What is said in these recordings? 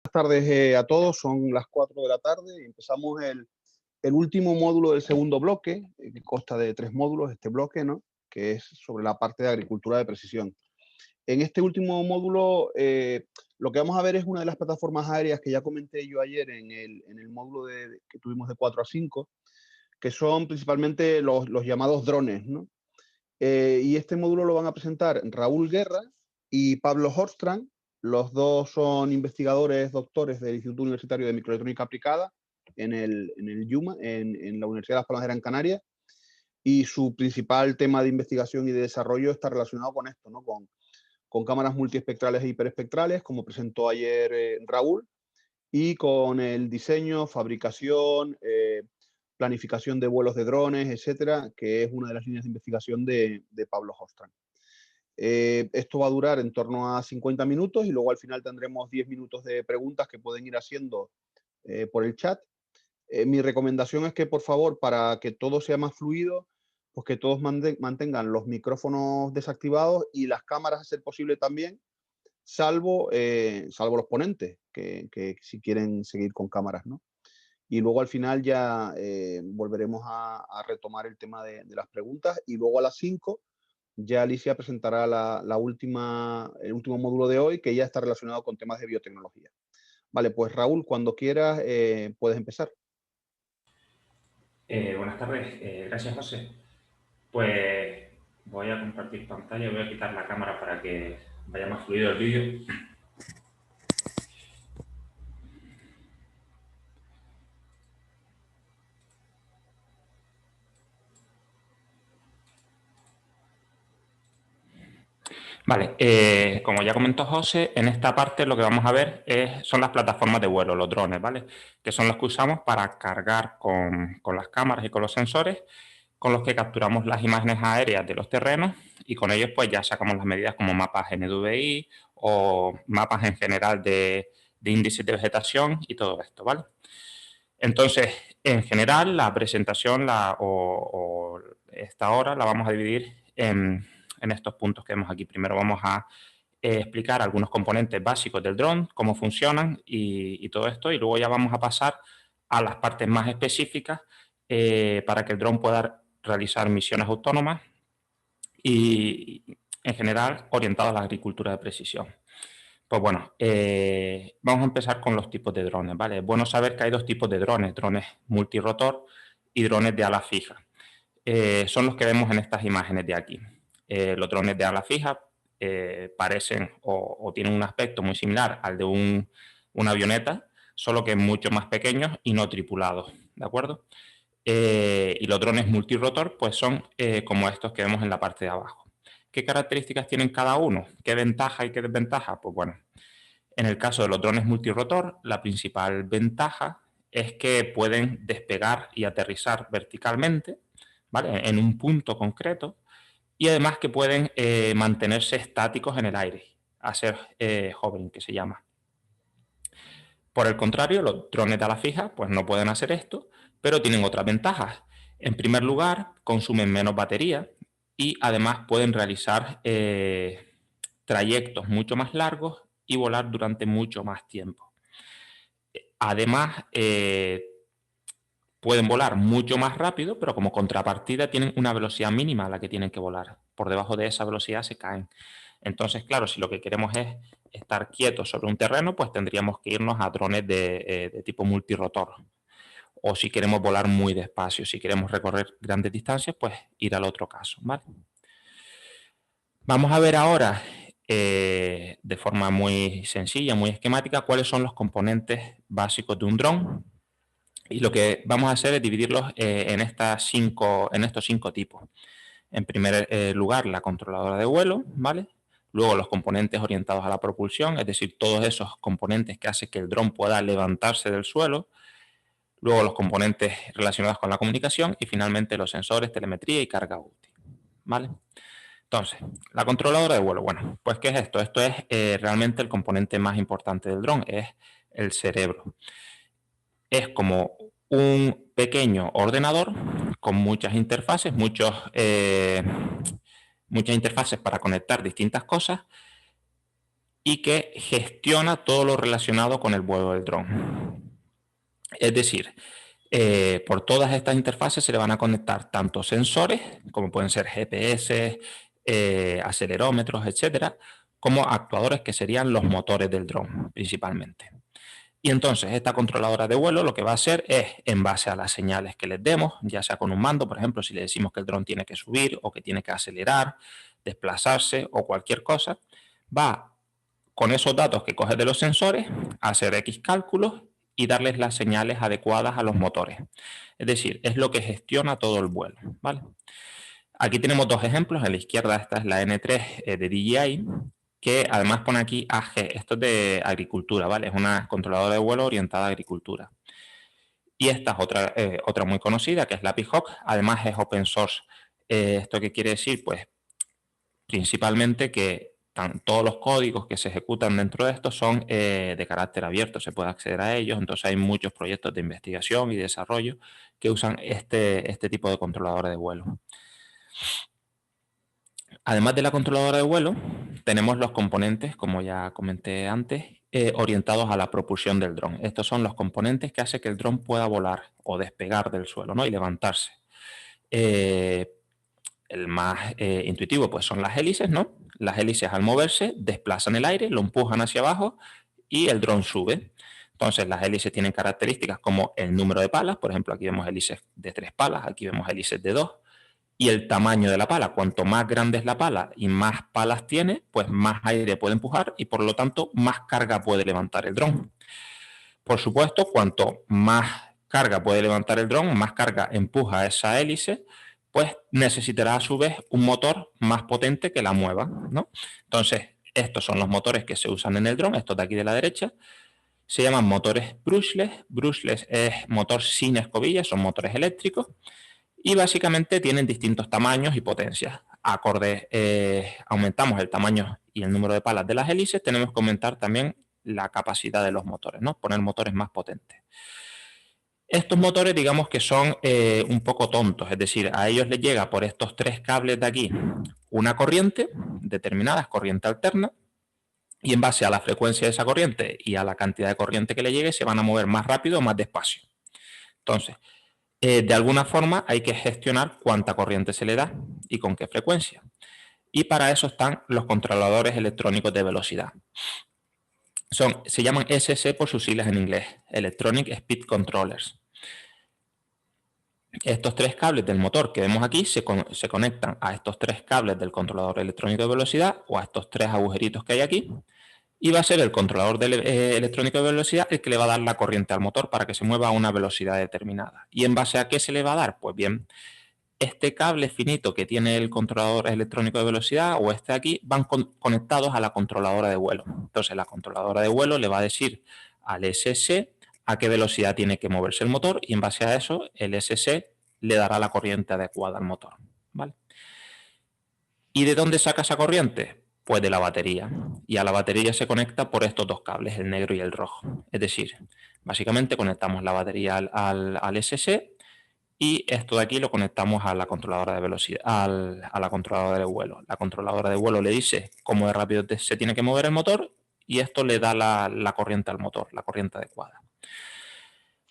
Buenas tardes a todos, son las 4 de la tarde y empezamos el último módulo del segundo bloque, que consta de 3 módulos, este bloque, ¿no? Que es sobre la parte de agricultura de precisión. En este último módulo, lo que vamos a ver es una de las plataformas aéreas que ya comenté yo ayer en el módulo que tuvimos de 4 a 5, que son principalmente los llamados drones, ¿no? Y este módulo lo van a presentar Raúl Guerra y Pablo Horstrand. Los dos son investigadores doctores del Instituto Universitario de Microelectrónica Aplicada en el IUMA, en la Universidad de Las Palmas de Gran Canaria, y su principal tema de investigación y de desarrollo está relacionado con esto, ¿no? Con cámaras multiespectrales e hiperespectrales, como presentó ayer Raúl, y con el diseño, fabricación, planificación de vuelos de drones, etcétera, que es una de las líneas de investigación de Pablo Horstrand. Esto va a durar en torno a 50 minutos y luego al final tendremos 10 minutos de preguntas que pueden ir haciendo por el chat. Mi recomendación es que, por favor, para que todo sea más fluido, pues que todos mantengan los micrófonos desactivados y las cámaras, a ser posible también, salvo los ponentes, que si quieren seguir con cámaras, ¿no? Y luego al final ya volveremos a retomar el tema de las preguntas, y luego a las 5 ya Alicia presentará el último módulo de hoy, que ya está relacionado con temas de biotecnología. Vale, pues Raúl, cuando quieras puedes empezar. Buenas tardes, gracias José. Pues voy a compartir pantalla, voy a quitar la cámara para que vaya más fluido el vídeo. Vale, como ya comentó José, en esta parte lo que vamos a ver son las plataformas de vuelo, los drones, ¿vale? Que son los que usamos para cargar con las cámaras y con los sensores, con los que capturamos las imágenes aéreas de los terrenos, y con ellos pues ya sacamos las medidas como mapas NDVI o mapas en general de índices de vegetación y todo esto, ¿vale? Entonces, en general, la presentación o esta hora la vamos a dividir en estos puntos que vemos aquí. Primero vamos a explicar algunos componentes básicos del dron, cómo funcionan y todo esto, y luego ya vamos a pasar a las partes más específicas para que el dron pueda realizar misiones autónomas y, en general, orientadas a la agricultura de precisión. Pues bueno, vamos a empezar con los tipos de drones, ¿vale? Es bueno saber que hay dos tipos de drones multirotor y drones de ala fija. Son los que vemos en estas imágenes de aquí. Los drones de ala fija parecen o tienen un aspecto muy similar al de una avioneta, solo que mucho más pequeños y no tripulados, ¿de acuerdo? Y los drones multirotor pues son como estos que vemos en la parte de abajo. ¿Qué características tienen cada uno? ¿Qué ventaja y qué desventaja? Pues bueno, en el caso de los drones multirotor, la principal ventaja es que pueden despegar y aterrizar verticalmente, ¿vale? En un punto concreto, y además que pueden mantenerse estáticos en el aire, hacer hovering, que se llama. Por el contrario, los drones de ala fija pues no pueden hacer esto, pero tienen otras ventajas. En primer lugar, consumen menos batería y además pueden realizar trayectos mucho más largos y volar durante mucho más tiempo. Además, pueden volar mucho más rápido, pero como contrapartida tienen una velocidad mínima a la que tienen que volar. Por debajo de esa velocidad se caen. Entonces, claro, si lo que queremos es estar quietos sobre un terreno, pues tendríamos que irnos a drones de tipo multirotor. O si queremos volar muy despacio, si queremos recorrer grandes distancias, pues ir al otro caso, ¿vale? Vamos a ver ahora, de forma muy sencilla, muy esquemática, cuáles son los componentes básicos de un dron. Y lo que vamos a hacer es dividirlos en estos 5 tipos. En primer lugar, la controladora de vuelo, ¿vale? Luego los componentes orientados a la propulsión, es decir, todos esos componentes que hacen que el dron pueda levantarse del suelo. Luego los componentes relacionados con la comunicación y finalmente los sensores, telemetría y carga útil, ¿vale? Entonces, la controladora de vuelo, bueno, pues ¿qué es esto? Esto es realmente el componente más importante del dron, es el cerebro. Es como un pequeño ordenador con muchas interfaces, muchas interfaces para conectar distintas cosas, y que gestiona todo lo relacionado con el vuelo del dron. Es decir, por todas estas interfaces se le van a conectar tanto sensores, como pueden ser GPS, acelerómetros, etcétera, como actuadores que serían los motores del dron principalmente. Y entonces esta controladora de vuelo lo que va a hacer es, en base a las señales que les demos, ya sea con un mando, por ejemplo, si le decimos que el dron tiene que subir o que tiene que acelerar, desplazarse o cualquier cosa, va con esos datos que coge de los sensores a hacer X cálculos y darles las señales adecuadas a los motores. Es decir, es lo que gestiona todo el vuelo, ¿vale? Aquí tenemos dos ejemplos. En la izquierda esta es la N3 de DJI, que además pone aquí AG. Esto es de agricultura, ¿vale? Es una controladora de vuelo orientada a agricultura. Y esta es otra muy conocida, que es la P-Hawk. Además es open source. ¿Esto qué quiere decir? Pues principalmente que todos los códigos que se ejecutan dentro de esto son de carácter abierto, se puede acceder a ellos. Entonces hay muchos proyectos de investigación y desarrollo que usan este tipo de controladora de vuelo. Además de la controladora de vuelo, tenemos los componentes, como ya comenté antes, orientados a la propulsión del dron. Estos son los componentes que hacen que el dron pueda volar o despegar del suelo, ¿no? Y levantarse. El más intuitivo pues son las hélices, ¿no? Las hélices al moverse desplazan el aire, lo empujan hacia abajo y el dron sube. Entonces las hélices tienen características como el número de palas, por ejemplo aquí vemos hélices de 3 palas, aquí vemos hélices de 2, y el tamaño de la pala. Cuanto más grande es la pala y más palas tiene, pues más aire puede empujar y por lo tanto más carga puede levantar el dron. Por supuesto, cuanto más carga puede levantar el dron, más carga empuja esa hélice, pues necesitará a su vez un motor más potente que la mueva, ¿no? Entonces, estos son los motores que se usan en el dron, estos de aquí de la derecha. Se llaman motores brushless. Brushless es motor sin escobillas, son motores eléctricos. Y básicamente tienen distintos tamaños y potencias. Acorde, aumentamos el tamaño y el número de palas de las hélices, tenemos que aumentar también la capacidad de los motores, ¿no? Poner motores más potentes. Estos motores, digamos que son un poco tontos, es decir, a ellos les llega por estos 3 cables de aquí una corriente determinada, es corriente alterna, y en base a la frecuencia de esa corriente y a la cantidad de corriente que le llegue, se van a mover más rápido o más despacio. Entonces, de alguna forma hay que gestionar cuánta corriente se le da y con qué frecuencia. Y para eso están los controladores electrónicos de velocidad. Se llaman ESC por sus siglas en inglés, Electronic Speed Controllers. Estos 3 cables del motor que vemos aquí se conectan a estos 3 cables del controlador electrónico de velocidad o a estos 3 agujeritos que hay aquí. Y va a ser el controlador electrónico de velocidad el que le va a dar la corriente al motor para que se mueva a una velocidad determinada. ¿Y en base a qué se le va a dar? Pues bien, este cable finito que tiene el controlador electrónico de velocidad o este aquí van conectados a la controladora de vuelo. Entonces la controladora de vuelo le va a decir al SC a qué velocidad tiene que moverse el motor y en base a eso el SC le dará la corriente adecuada al motor, ¿vale? ¿Y de dónde saca esa corriente? Pues de la batería. Y a la batería se conecta por estos 2 cables, el negro y el rojo. Es decir, básicamente conectamos la batería al SC y esto de aquí lo conectamos a la controladora de velocidad, a la controladora de vuelo. La controladora de vuelo le dice cómo de rápido se tiene que mover el motor y esto le da la corriente al motor, la corriente adecuada.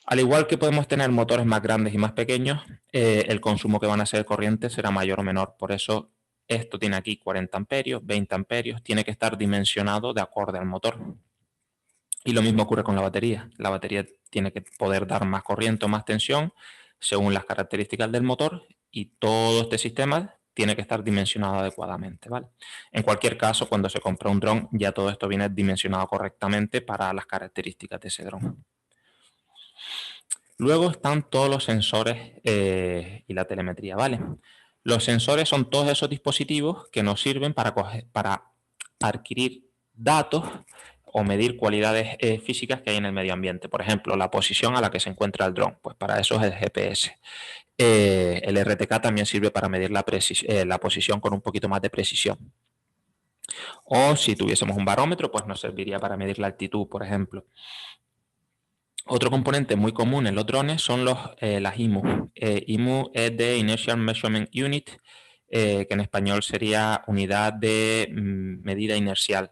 Al igual que podemos tener motores más grandes y más pequeños, el consumo que van a ser de corriente será mayor o menor. Por eso esto tiene aquí 40 amperios, 20 amperios, tiene que estar dimensionado de acorde al motor. Y lo mismo ocurre con la batería. La batería tiene que poder dar más corriente o más tensión según las características del motor y todo este sistema tiene que estar dimensionado adecuadamente, ¿vale? En cualquier caso, cuando se compra un dron, ya todo esto viene dimensionado correctamente para las características de ese dron. Luego están todos los sensores y la telemetría, ¿vale? Los sensores son todos esos dispositivos que nos sirven para adquirir datos o medir cualidades físicas que hay en el medio ambiente. Por ejemplo, la posición a la que se encuentra el dron, pues para eso es el GPS. El RTK también sirve para medir la posición con un poquito más de precisión. O si tuviésemos un barómetro, pues nos serviría para medir la altitud, por ejemplo. Otro componente muy común en los drones son las IMU. IMU es de Inertial Measurement Unit, que en español sería unidad de medida inercial.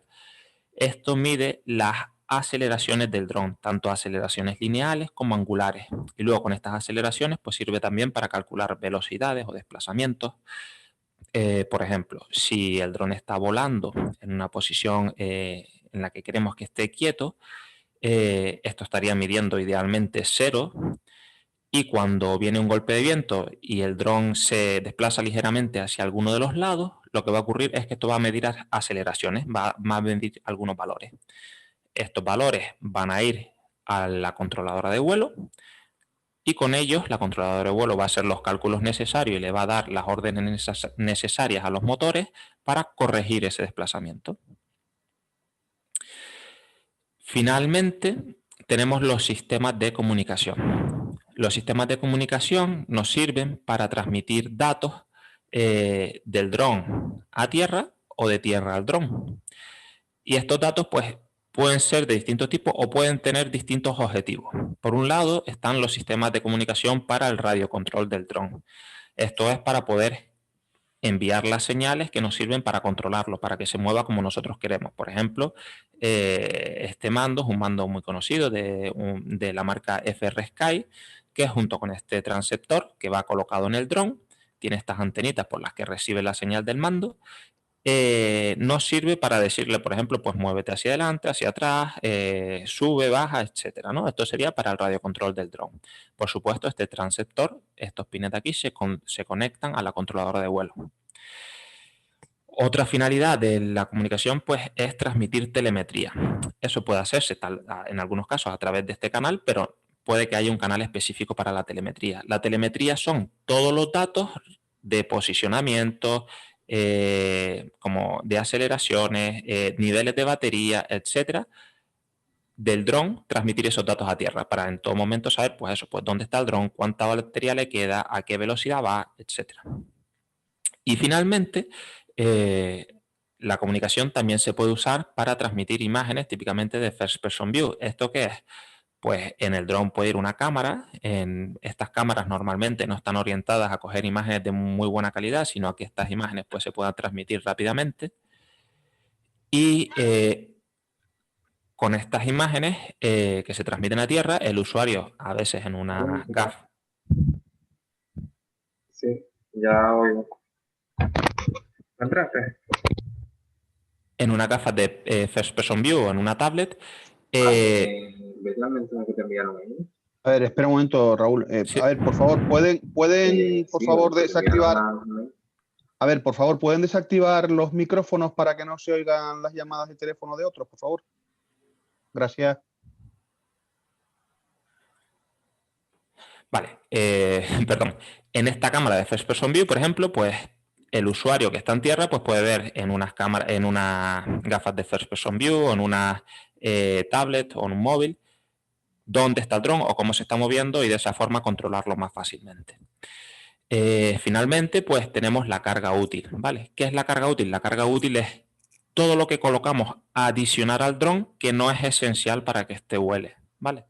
Esto mide las aceleraciones del dron, tanto aceleraciones lineales como angulares. Y luego con estas aceleraciones pues sirve también para calcular velocidades o desplazamientos. Por ejemplo, si el dron está volando en una posición en la que queremos que esté quieto, esto estaría midiendo idealmente 0, y cuando viene un golpe de viento y el dron se desplaza ligeramente hacia alguno de los lados, lo que va a ocurrir es que esto va a medir aceleraciones, va a medir algunos valores. Estos valores van a ir a la controladora de vuelo y con ellos la controladora de vuelo va a hacer los cálculos necesarios y le va a dar las órdenes necesarias a los motores para corregir ese desplazamiento. Finalmente, tenemos los sistemas de comunicación. Los sistemas de comunicación nos sirven para transmitir datos del dron a tierra o de tierra al dron. Y estos datos pues, pueden ser de distintos tipos o pueden tener distintos objetivos. Por un lado están los sistemas de comunicación para el radiocontrol del dron. Esto es para poder enviar las señales que nos sirven para controlarlo, para que se mueva como nosotros queremos. Por ejemplo, este mando es un mando muy conocido de la marca FrSky, que junto con este transceptor que va colocado en el dron, tiene estas antenitas por las que recibe la señal del mando, nos sirve para decirle, por ejemplo, pues muévete hacia adelante, hacia atrás, sube, baja, etcétera, ¿no? Esto sería para el radiocontrol del dron. Por supuesto, este transceptor, estos pines de aquí se conectan a la controladora de vuelo. Otra finalidad de la comunicación pues, es transmitir telemetría. Eso puede hacerse en algunos casos a través de este canal, pero puede que haya un canal específico para la telemetría. La telemetría son todos los datos de posicionamiento, como de aceleraciones, niveles de batería, etcétera, del dron, transmitir esos datos a tierra para en todo momento saber, pues eso, pues dónde está el dron, cuánta batería le queda, a qué velocidad va, etcétera. Y finalmente, la comunicación también se puede usar para transmitir imágenes típicamente de First Person View. ¿Esto qué es? Pues en el dron puede ir una cámara. Estas cámaras normalmente no están orientadas a coger imágenes de muy buena calidad, sino a que estas imágenes pues, se puedan transmitir rápidamente. Y con estas imágenes que se transmiten a tierra, el usuario a veces en una gafas. Sí, ya oigo. ¿Entraste? En una gafa de First Person View o en una tablet. ¿Ves la mensaje que te enviaron ahí? A ver, espera un momento, Raúl. Sí. A ver, por favor, ¿pueden por Sí, favor, te desactivar? enviaron A ver, por favor, ¿pueden desactivar los micrófonos para que no se oigan las llamadas de teléfono de otros, por favor? Gracias. Vale, perdón. En esta cámara de First Person View, por ejemplo, pues el usuario que está en tierra pues puede ver en unas gafas de First Person View o en una tablet o en un móvil dónde está el dron o cómo se está moviendo y de esa forma controlarlo más fácilmente. Finalmente, pues tenemos la carga útil, ¿vale? ¿Qué es la carga útil? La carga útil es todo lo que colocamos a adicionar al dron que no es esencial para que este vuele, ¿vale?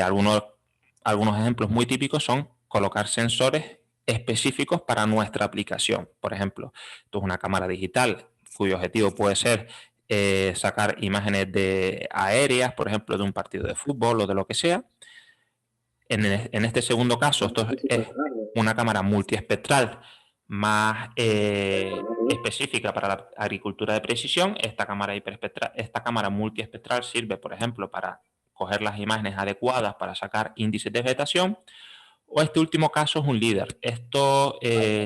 Algunos ejemplos muy típicos son colocar sensores específicos para nuestra aplicación. Por ejemplo, esto es una cámara digital cuyo objetivo puede ser sacar imágenes aéreas, por ejemplo, de un partido de fútbol o de lo que sea. En este segundo caso, esto es una cámara multiespectral más específica para la agricultura de precisión. Esta cámara multiespectral sirve, por ejemplo, para coger las imágenes adecuadas para sacar índices de vegetación. O este último caso es un LiDAR. Esto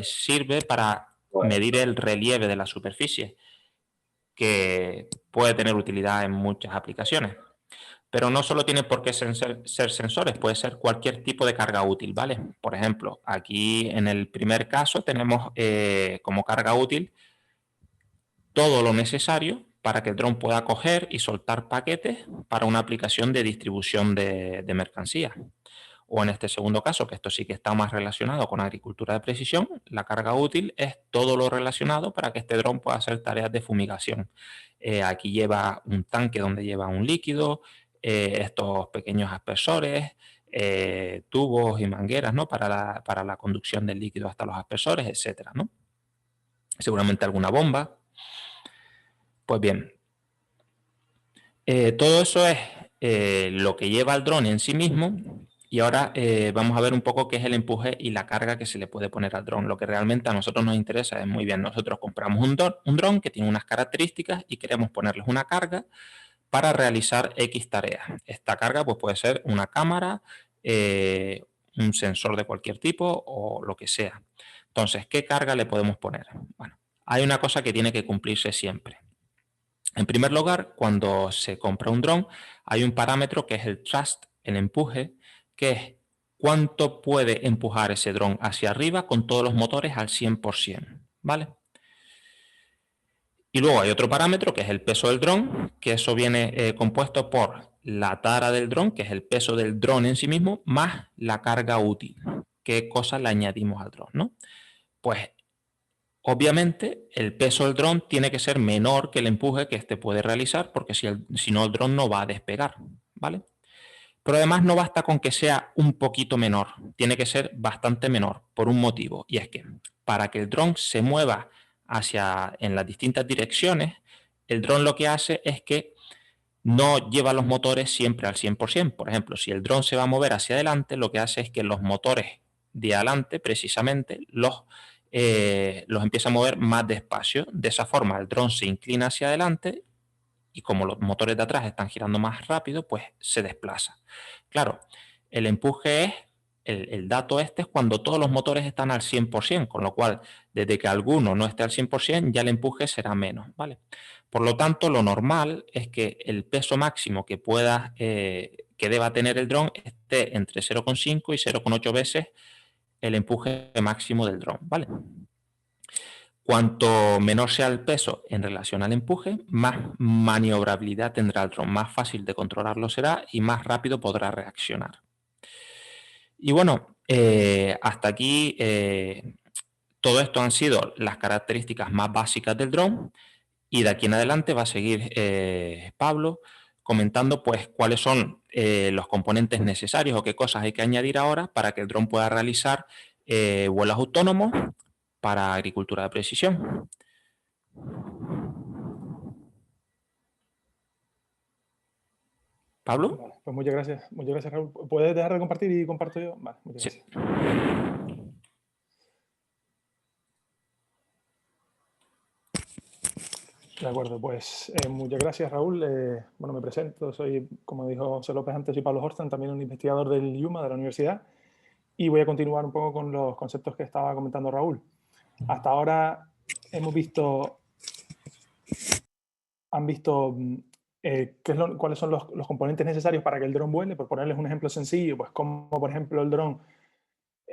sirve para medir el relieve de la superficie, que puede tener utilidad en muchas aplicaciones. Pero no solo tiene por qué ser sensores, puede ser cualquier tipo de carga útil, ¿vale? Por ejemplo, aquí en el primer caso tenemos como carga útil todo lo necesario para que el dron pueda coger y soltar paquetes para una aplicación de distribución de mercancías. O en este segundo caso, que esto sí que está más relacionado con agricultura de precisión, la carga útil es todo lo relacionado para que este dron pueda hacer tareas de fumigación. Aquí lleva un tanque donde lleva un líquido, estos pequeños aspersores, tubos y mangueras, ¿no? para la conducción del líquido hasta los aspersores, etcétera, ¿no? Seguramente alguna bomba. Pues bien, Todo eso es lo que lleva el dron en sí mismo. Y ahora vamos a ver un poco qué es el empuje y la carga que se le puede poner al dron. Lo que realmente a nosotros nos interesa es muy bien. Nosotros compramos un dron que tiene unas características y queremos ponerles una carga para realizar X tareas. Esta carga pues, puede ser una cámara, un sensor de cualquier tipo o lo que sea. Entonces, ¿qué carga le podemos poner? Bueno, hay una cosa que tiene que cumplirse siempre. En primer lugar, cuando se compra un dron, hay un parámetro que es el thrust, el empuje, que es cuánto puede empujar ese dron hacia arriba con todos los motores al 100%, ¿vale? Y luego hay otro parámetro que es el peso del dron, que eso viene compuesto por la tara del dron, que es el peso del dron en sí mismo, más la carga útil. ¿Qué cosas le añadimos al dron, no? Pues obviamente, el peso del dron tiene que ser menor que el empuje que éste puede realizar, porque si no, el dron no va a despegar, ¿vale? Pero además no basta con que sea un poquito menor, tiene que ser bastante menor, por un motivo, y es que para que el dron se mueva en las distintas direcciones, el dron lo que hace es que no lleva los motores siempre al 100%. Por ejemplo, si el dron se va a mover hacia adelante, lo que hace es que los motores de adelante, precisamente, los empieza a mover más despacio. De esa forma, el dron se inclina hacia adelante y como los motores de atrás están girando más rápido, pues se desplaza. Claro, el empuje es, el dato este es cuando todos los motores están al 100%, con lo cual, desde que alguno no esté al 100%, ya el empuje será menos, ¿vale? Por lo tanto, lo normal es que el peso máximo que que deba tener el dron esté entre 0,5 y 0,8 veces el empuje máximo del dron, ¿vale? Cuanto menor sea el peso en relación al empuje, más maniobrabilidad tendrá el dron, más fácil de controlarlo será y más rápido podrá reaccionar. Y bueno, hasta aquí todo esto han sido las características más básicas del dron y de aquí en adelante va a seguir Pablo comentando pues cuáles son los componentes necesarios o qué cosas hay que añadir ahora para que el dron pueda realizar vuelos autónomos para agricultura de precisión. ¿Pablo? Vale, pues muchas gracias Raúl. ¿Puedes dejar de compartir y comparto yo? Vale, muchas Sí. gracias. De acuerdo, pues muchas gracias Raúl. Bueno, me presento, soy, como dijo José López antes, soy Pablo Horstan, también un investigador del IUMA, de la universidad, y voy a continuar un poco con los conceptos que estaba comentando Raúl. Hasta ahora hemos visto, cuáles son los componentes necesarios para que el dron vuele. Por ponerles un ejemplo sencillo, pues como por ejemplo el dron,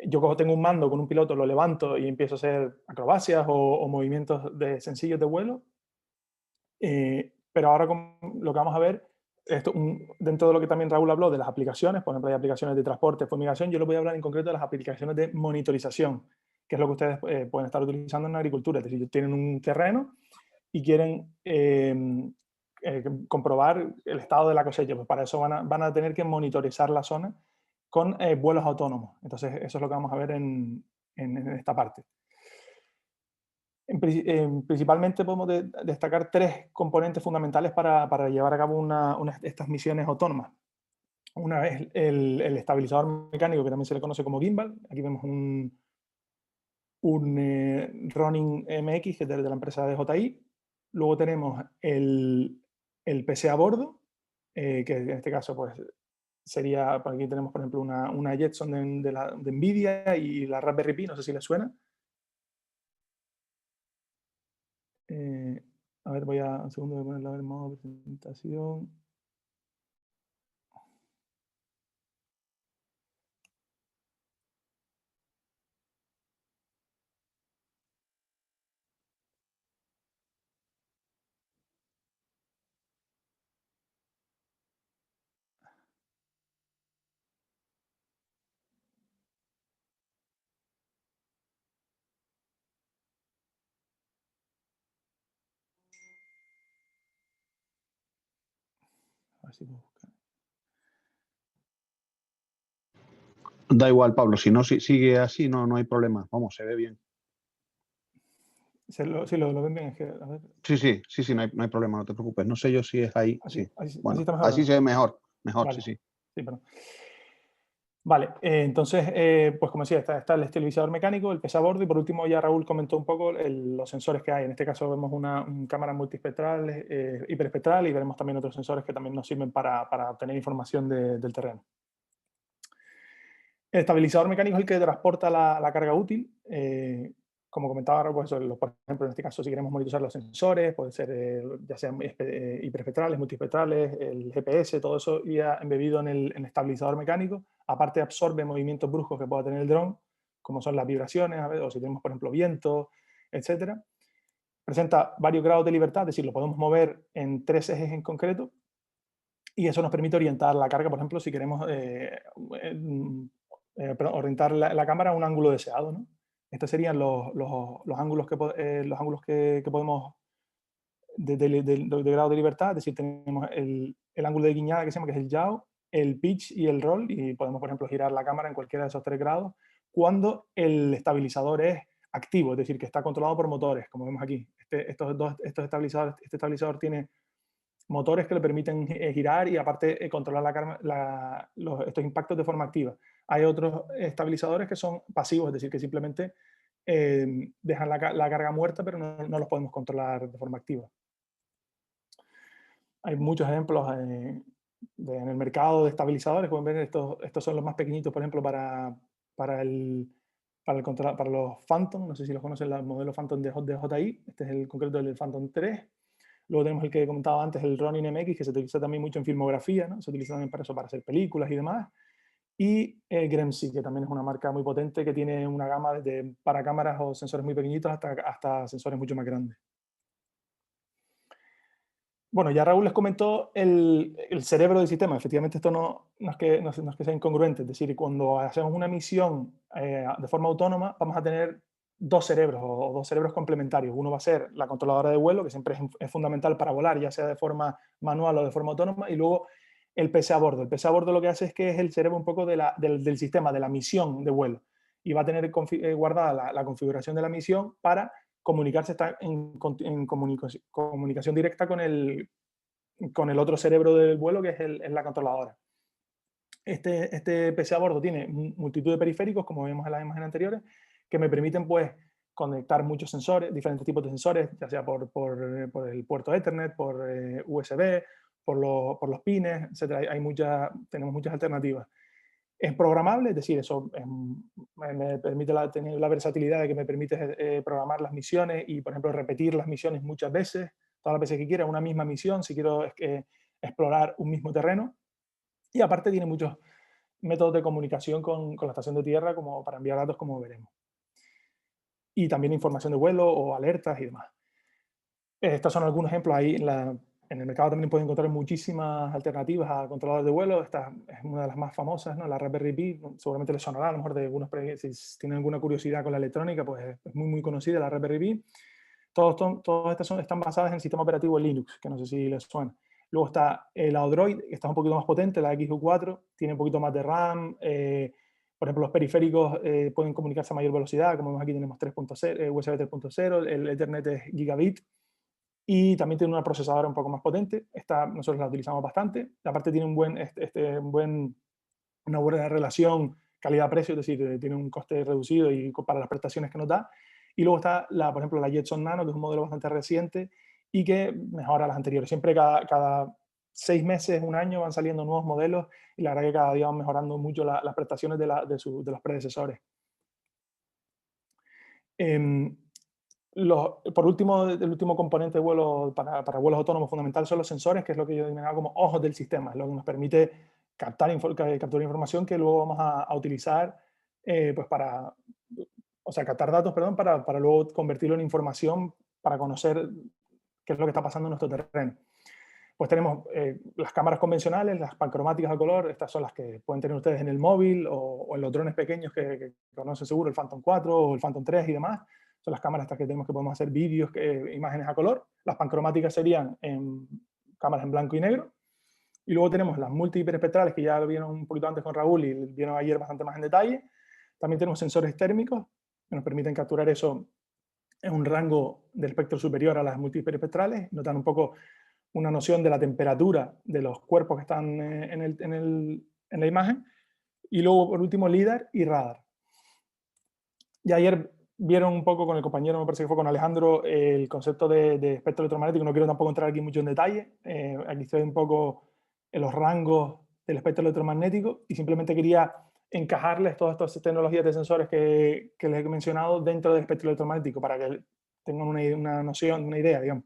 yo tengo un mando con un piloto, lo levanto y empiezo a hacer acrobacias o movimientos sencillos de vuelo. Pero ahora lo que vamos a ver, dentro de lo que también Raúl habló de las aplicaciones, por ejemplo, hay aplicaciones de transporte, fumigación, yo les voy a hablar en concreto de las aplicaciones de monitorización, que es lo que ustedes pueden estar utilizando en la agricultura. Es decir, tienen un terreno y quieren comprobar el estado de la cosecha, pues para eso van a tener que monitorizar la zona con vuelos autónomos. Entonces, eso es lo que vamos a ver en esta parte. Principalmente podemos destacar tres componentes fundamentales para llevar a cabo estas misiones autónomas. Una es el estabilizador mecánico, que también se le conoce como gimbal. Aquí vemos un Ronin MX, que es de la empresa DJI. Luego tenemos el PC a bordo, que en este caso pues, sería, por aquí tenemos por ejemplo una Jetson de NVIDIA y la Raspberry Pi, no sé si les suena. A ver, un segundo, voy a ponerla en modo presentación. A ver si puedo buscar. Da igual, Pablo, si no sigue así, no hay problema. Vamos, se ve bien. lo ven bien. Es que, a ver, Sí, no hay problema, no te preocupes. No sé yo si es ahí. así, Sí. así Bueno, está mejor, así ¿no? se ve mejor. Vale. Sí. Sí, perdón. Vale, entonces, pues como decía, está el estabilizador mecánico, el pesa a bordo y por último ya Raúl comentó un poco los sensores que hay. En este caso vemos una cámara multiespectral, hiperespectral y veremos también otros sensores que también nos sirven para obtener información del terreno. El estabilizador mecánico es el que transporta la carga útil. Como comentaba, pues, por ejemplo, en este caso, si queremos monitorizar los sensores, puede ser ya sean hiperespectrales, multiespectrales, el GPS, todo eso iría embebido en el estabilizador mecánico. Aparte, absorbe movimientos bruscos que pueda tener el dron, como son las vibraciones, o si tenemos, por ejemplo, viento, etc. Presenta varios grados de libertad, es decir, lo podemos mover en 3 ejes en concreto. Y eso nos permite orientar la carga, por ejemplo, si queremos orientar la cámara a un ángulo deseado, ¿no? Estos serían los ángulos que podemos de grado de libertad, es decir, tenemos el ángulo de guiñada que se llama, que es el yaw, el pitch y el roll, y podemos, por ejemplo, girar la cámara en cualquiera de esos 3 grados cuando el estabilizador es activo, es decir, que está controlado por motores, como vemos aquí. Este estabilizador tiene motores que le permiten girar y aparte controlar estos impactos de forma activa. Hay otros estabilizadores que son pasivos, es decir, que simplemente dejan la carga muerta, pero no los podemos controlar de forma activa. Hay muchos ejemplos en el mercado de estabilizadores. Pueden ver, estos son los más pequeñitos, por ejemplo, para los Phantom. No sé si los conocen, el modelo Phantom de DJI. Este es el concreto del Phantom 3. Luego tenemos el que comentaba antes, el Ronin MX, que se utiliza también mucho en filmografía, ¿no? Se utiliza también para eso, para hacer películas y demás. Y Gremsy, que también es una marca muy potente que tiene una gama para cámaras o sensores muy pequeñitos hasta sensores mucho más grandes. Bueno, ya Raúl les comentó el cerebro del sistema. Efectivamente, esto no es que sea incongruente. Es decir, cuando hacemos una misión de forma autónoma, vamos a tener 2 cerebros o 2 cerebros complementarios. Uno va a ser la controladora de vuelo, que siempre es fundamental para volar, ya sea de forma manual o de forma autónoma, y luego el PC a bordo. El PC a bordo lo que hace es que es el cerebro un poco del sistema, de la misión de vuelo, y va a tener guardada la configuración de la misión para comunicarse, está en comunicación directa con el otro cerebro del vuelo, que es la controladora. Este PC a bordo tiene multitud de periféricos, como vemos en las imágenes anteriores, que me permiten, pues, conectar muchos sensores, diferentes tipos de sensores, ya sea por el puerto Ethernet, por USB, por los pines, etc. Tenemos muchas alternativas. Es programable, es decir, eso me permite tener la versatilidad de que me permite programar las misiones y, por ejemplo, repetir las misiones muchas veces, todas las veces que quiera, una misma misión, si quiero explorar un mismo terreno. Y aparte tiene muchos métodos de comunicación con la estación de tierra, como para enviar datos, como veremos. Y también información de vuelo o alertas y demás. Estos son algunos ejemplos ahí. En el mercado también pueden encontrar muchísimas alternativas a controladores de vuelo. Esta es una de las más famosas, ¿no? La Raspberry Pi. Seguramente les sonará, a lo mejor de algunos, si tienen alguna curiosidad con la electrónica, pues es muy conocida la Raspberry Pi. Todas estas están basadas en el sistema operativo Linux, que no sé si les suena. Luego está la Odroid, que está un poquito más potente, la XU4, tiene un poquito más de RAM. Por ejemplo, los periféricos pueden comunicarse a mayor velocidad, como vemos aquí tenemos 3.0, USB 3.0, el Ethernet es gigabit. Y también tiene una procesadora un poco más potente. Nosotros la utilizamos bastante. Aparte tiene una buena relación calidad-precio, es decir, tiene un coste reducido y para las prestaciones que nos da. Y luego está, por ejemplo, la Jetson Nano, que es un modelo bastante reciente y que mejora las anteriores. Siempre cada 6 meses, un año, van saliendo nuevos modelos y la verdad que cada día van mejorando mucho las prestaciones de los predecesores. Por último, el último componente de vuelo para vuelos autónomos fundamental son los sensores, que es lo que yo denominaba como ojos del sistema, es lo que nos permite capturar información que luego vamos a utilizar pues captar datos, perdón, para luego convertirlo en información para conocer qué es lo que está pasando en nuestro terreno. Pues tenemos las cámaras convencionales, las pancromáticas a color. Estas son las que pueden tener ustedes en el móvil o en los drones pequeños que conocen seguro, el Phantom 4 o el Phantom 3 y demás. Son las cámaras estas que tenemos, que podemos hacer vídeos, imágenes a color. Las pancromáticas serían cámaras en blanco y negro. Y luego tenemos las multi-hiperespectrales, que ya lo vieron un poquito antes con Raúl y vieron ayer bastante más en detalle. También tenemos sensores térmicos, que nos permiten capturar eso es un rango del espectro superior a las multiespectrales. Nos dan un poco una noción de la temperatura de los cuerpos que están en la imagen. Y luego, por último, LIDAR y radar. Y ayer vieron un poco con el compañero, me parece que fue con Alejandro, el concepto de espectro electromagnético. No quiero tampoco entrar aquí mucho en detalle. Aquí estoy un poco en los rangos del espectro electromagnético y simplemente quería encajarles todas estas tecnologías de sensores que les he mencionado dentro del espectro electromagnético para que tengan una noción, una idea, digamos.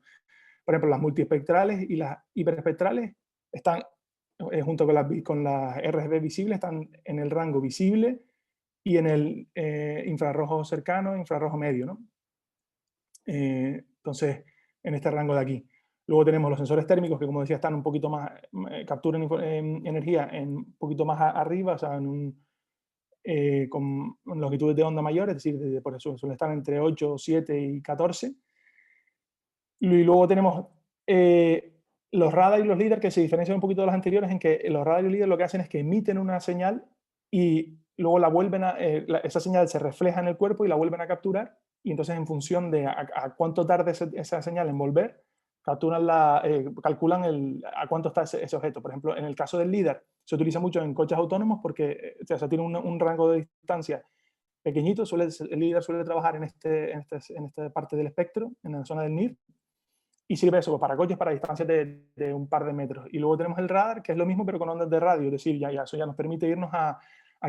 Por ejemplo, las multiespectrales y las hiperespectrales están, junto con las RGB visibles, están en el rango visible y en el infrarrojo cercano, infrarrojo medio, ¿no? Entonces, en este rango de aquí. Luego tenemos los sensores térmicos que, como decía, están un poquito más, capturan energía un poquito más arriba, o sea, con longitudes de onda mayores, es decir, por eso suelen estar entre 8, 7 y 14. Y luego tenemos los radar y los LIDAR, que se diferencian un poquito de los anteriores en que los radar y los LIDAR lo que hacen es que emiten una señal y luego la vuelven esa señal se refleja en el cuerpo y la vuelven a capturar, y entonces en función de a cuánto tarde esa señal en volver, calculan a cuánto está ese objeto. Por ejemplo, en el caso del LIDAR, se utiliza mucho en coches autónomos porque tiene un rango de distancia pequeñito. El LIDAR suele trabajar en esta parte del espectro, en la zona del NIR, y sirve eso para coches para distancias de un par de metros. Y luego tenemos el radar, que es lo mismo pero con ondas de radio, es decir, eso ya nos permite irnos a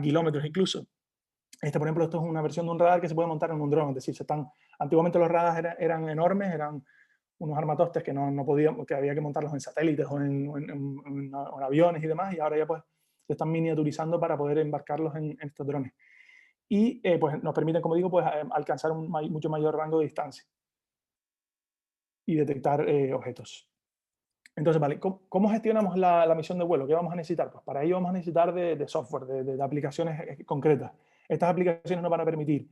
kilómetros incluso. Por ejemplo, esto es una versión de un radar que se puede montar en un dron, es decir, antiguamente los radares eran enormes, eran unos armatostes que no podíamos, que había que montarlos en satélites o en aviones y demás, y ahora ya pues se están miniaturizando para poder embarcarlos en estos drones. Y pues nos permiten, como digo, pues alcanzar un mucho mayor rango de distancia y detectar objetos. Entonces, vale, ¿cómo gestionamos la misión de vuelo? ¿Qué vamos a necesitar? Pues para ello vamos a necesitar de software, de aplicaciones concretas. Estas aplicaciones nos van a permitir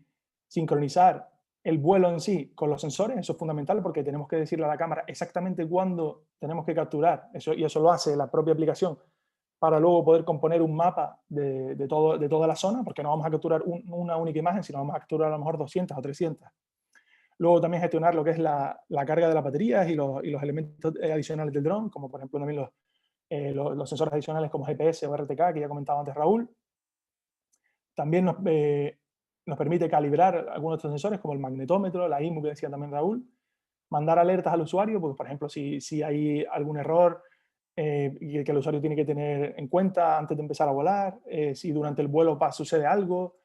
sincronizar el vuelo en sí con los sensores. Eso es fundamental porque tenemos que decirle a la cámara exactamente cuándo tenemos que capturar. Y eso lo hace la propia aplicación para luego poder componer un mapa de toda la zona, porque no vamos a capturar una única imagen, sino vamos a capturar a lo mejor 200 o 300. Luego también gestionar lo que es la carga de las baterías y los elementos adicionales del dron, como por ejemplo también los sensores adicionales como GPS o RTK, que ya comentaba antes Raúl. También nos permite calibrar algunos de estos sensores, como el magnetómetro, la IMU que decía también Raúl. Mandar alertas al usuario, porque por ejemplo si hay algún error y que el usuario tiene que tener en cuenta antes de empezar a volar, si durante el vuelo sucede algo.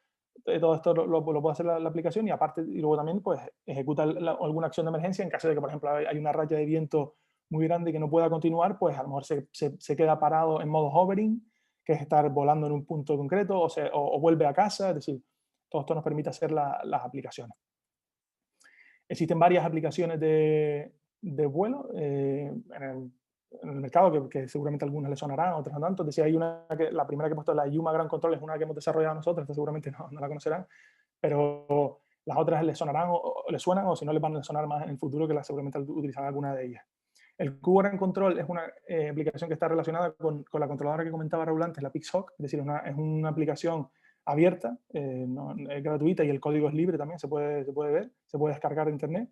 Todo esto lo puede hacer la aplicación, y aparte, y luego también pues ejecuta alguna acción de emergencia en caso de que, por ejemplo, hay una raya de viento muy grande que no pueda continuar, pues a lo mejor se queda parado en modo hovering, que es estar volando en un punto concreto, o vuelve a casa. Es decir, todo esto nos permite hacer las aplicaciones. Existen varias aplicaciones de vuelo en el mercado, que seguramente algunas le sonarán, otras no tanto. Decía, la primera que he puesto, la Yuma Ground Control, es una que hemos desarrollado nosotros, esta seguramente no la conocerán, pero las otras les sonarán o les suenan, o si no les van a sonar más en el futuro, que seguramente utilizarán alguna de ellas. El Cubo Ground Control es una aplicación que está relacionada con la controladora que comentaba Raúl antes, la Pixhawk, es decir, es una aplicación abierta, es gratuita, y el código es libre también, se puede ver, se puede descargar de internet.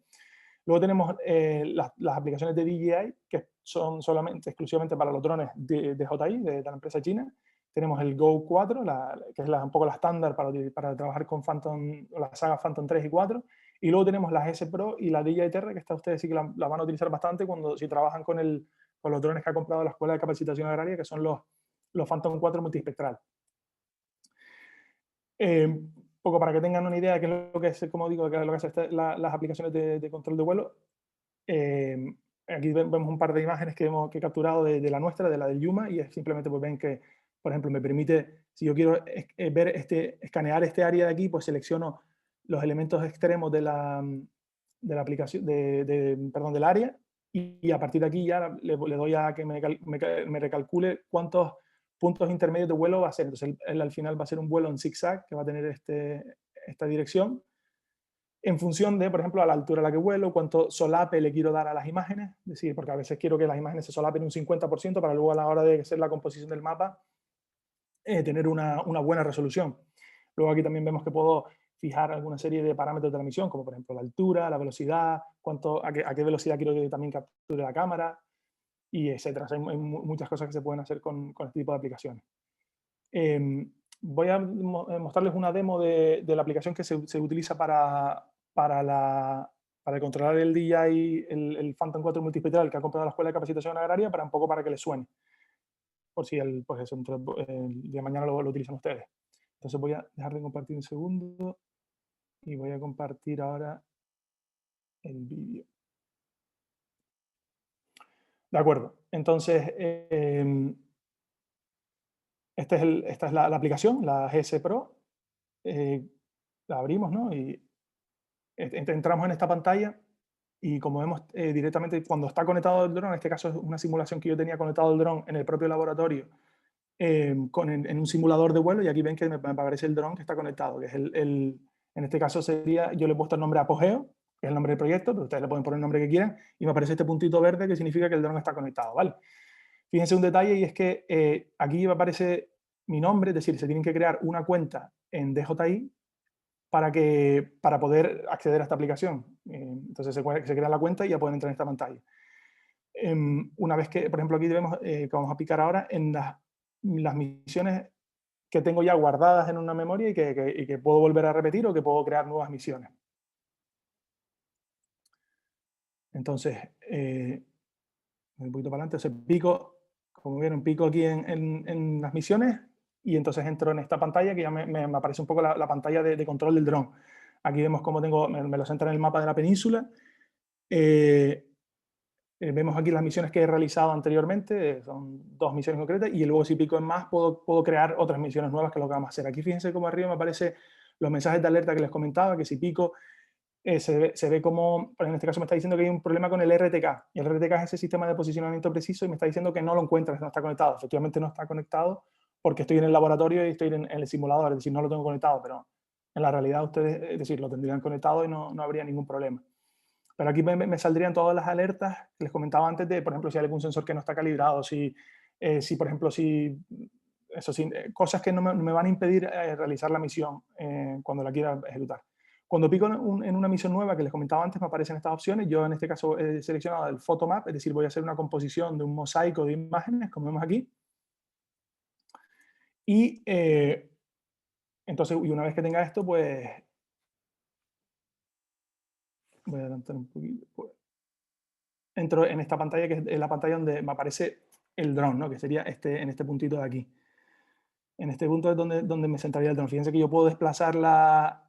Luego tenemos las aplicaciones de DJI, que son exclusivamente para los drones de DJI, de la empresa china. Tenemos el Go 4, que es un poco la estándar para trabajar con la saga Phantom 3 y 4. Y luego tenemos las S Pro y la DJI Terra, que ustedes sí que la van a utilizar bastante si trabajan con los drones que ha comprado la Escuela de Capacitación Agraria, que son los Phantom 4 multispectral. Poco para que tengan una idea de qué es lo que es, como digo, qué es lo que hacen las aplicaciones de control de vuelo. Aquí vemos un par de imágenes que he capturado de la nuestra, de la del Yuma, y simplemente pues ven que, por ejemplo, me permite, si yo quiero escanear este área de aquí, pues selecciono los elementos extremos de la aplicación, del área, y a partir de aquí ya le doy a que me recalcule cuántos puntos intermedios de vuelo va a ser. Entonces él al final va a ser un vuelo en zigzag, que va a tener esta dirección, en función de, por ejemplo, a la altura a la que vuelo, cuánto solape le quiero dar a las imágenes. Es decir, porque a veces quiero que las imágenes se solapen un 50% para luego, a la hora de hacer la composición del mapa, tener una buena resolución. Luego aquí también vemos que puedo fijar alguna serie de parámetros de la misión, como por ejemplo la altura, la velocidad, a qué velocidad quiero que también capture la cámara, y etcétera. O sea, hay muchas cosas que se pueden hacer con este tipo de aplicaciones. Voy a mostrarles una demo de la aplicación que se utiliza para controlar el DJI, el Phantom 4 multispectral que ha comprado la Escuela de Capacitación Agraria, un poco para que les suene, por si pues eso, el día de mañana lo utilizan ustedes. Entonces voy a dejar de compartir un segundo y voy a compartir ahora el vídeo. De acuerdo. Entonces, esta es la aplicación, la GS Pro. La abrimos, ¿no? Y entramos en esta pantalla y como vemos directamente cuando está conectado el dron, en este caso es una simulación que yo tenía conectado el dron en el propio laboratorio en un simulador de vuelo, y aquí ven que me aparece el dron que está conectado, que es en este caso sería, yo le he puesto el nombre Apogeo, que es el nombre del proyecto, pero ustedes le pueden poner el nombre que quieran, y me aparece este puntito verde que significa que el dron está conectado, ¿vale? Fíjense un detalle, y es que aquí me aparece mi nombre, es decir, se tienen que crear una cuenta en DJI para poder acceder a esta aplicación. Entonces se crea la cuenta y ya pueden entrar en esta pantalla. Una vez que, por ejemplo, aquí vemos que vamos a picar ahora en las misiones que tengo ya guardadas en una memoria y que puedo volver a repetir, o que puedo crear nuevas misiones. Entonces, un poquito para adelante, pico, como vieron, pico aquí en las misiones, y entonces entro en esta pantalla que ya me aparece un poco la pantalla de control del dron. Aquí vemos cómo me lo centra en el mapa de la península. Vemos aquí las misiones que he realizado anteriormente, son 2 misiones concretas, y luego si pico en más puedo crear otras misiones nuevas, que es lo que vamos a hacer. Aquí fíjense cómo arriba me aparecen los mensajes de alerta que les comentaba, que si pico se ve como, en este caso me está diciendo que hay un problema con el RTK, y el RTK es ese sistema de posicionamiento preciso, y me está diciendo que no lo encuentra, no está conectado. Efectivamente no está conectado porque estoy en el laboratorio y estoy en el simulador, es decir, no lo tengo conectado, pero en la realidad ustedes, es decir, lo tendrían conectado y no habría ningún problema. Pero aquí me saldrían todas las alertas que les comentaba antes de, por ejemplo, si hay algún sensor que no está calibrado, por ejemplo, cosas que no me van a impedir realizar la misión cuando la quiera ejecutar. Cuando pico en una misión nueva que les comentaba antes, me aparecen estas opciones. Yo en este caso he seleccionado el photomap, es decir, voy a hacer una composición de un mosaico de imágenes, como vemos aquí. Y entonces, una vez que tenga esto, pues voy a adelantar un poquito. Pues, entro en esta pantalla, que es la pantalla donde me aparece el dron, ¿no? Que sería en este puntito de aquí. En este punto es donde me centraría el dron. Fíjense que yo puedo desplazar la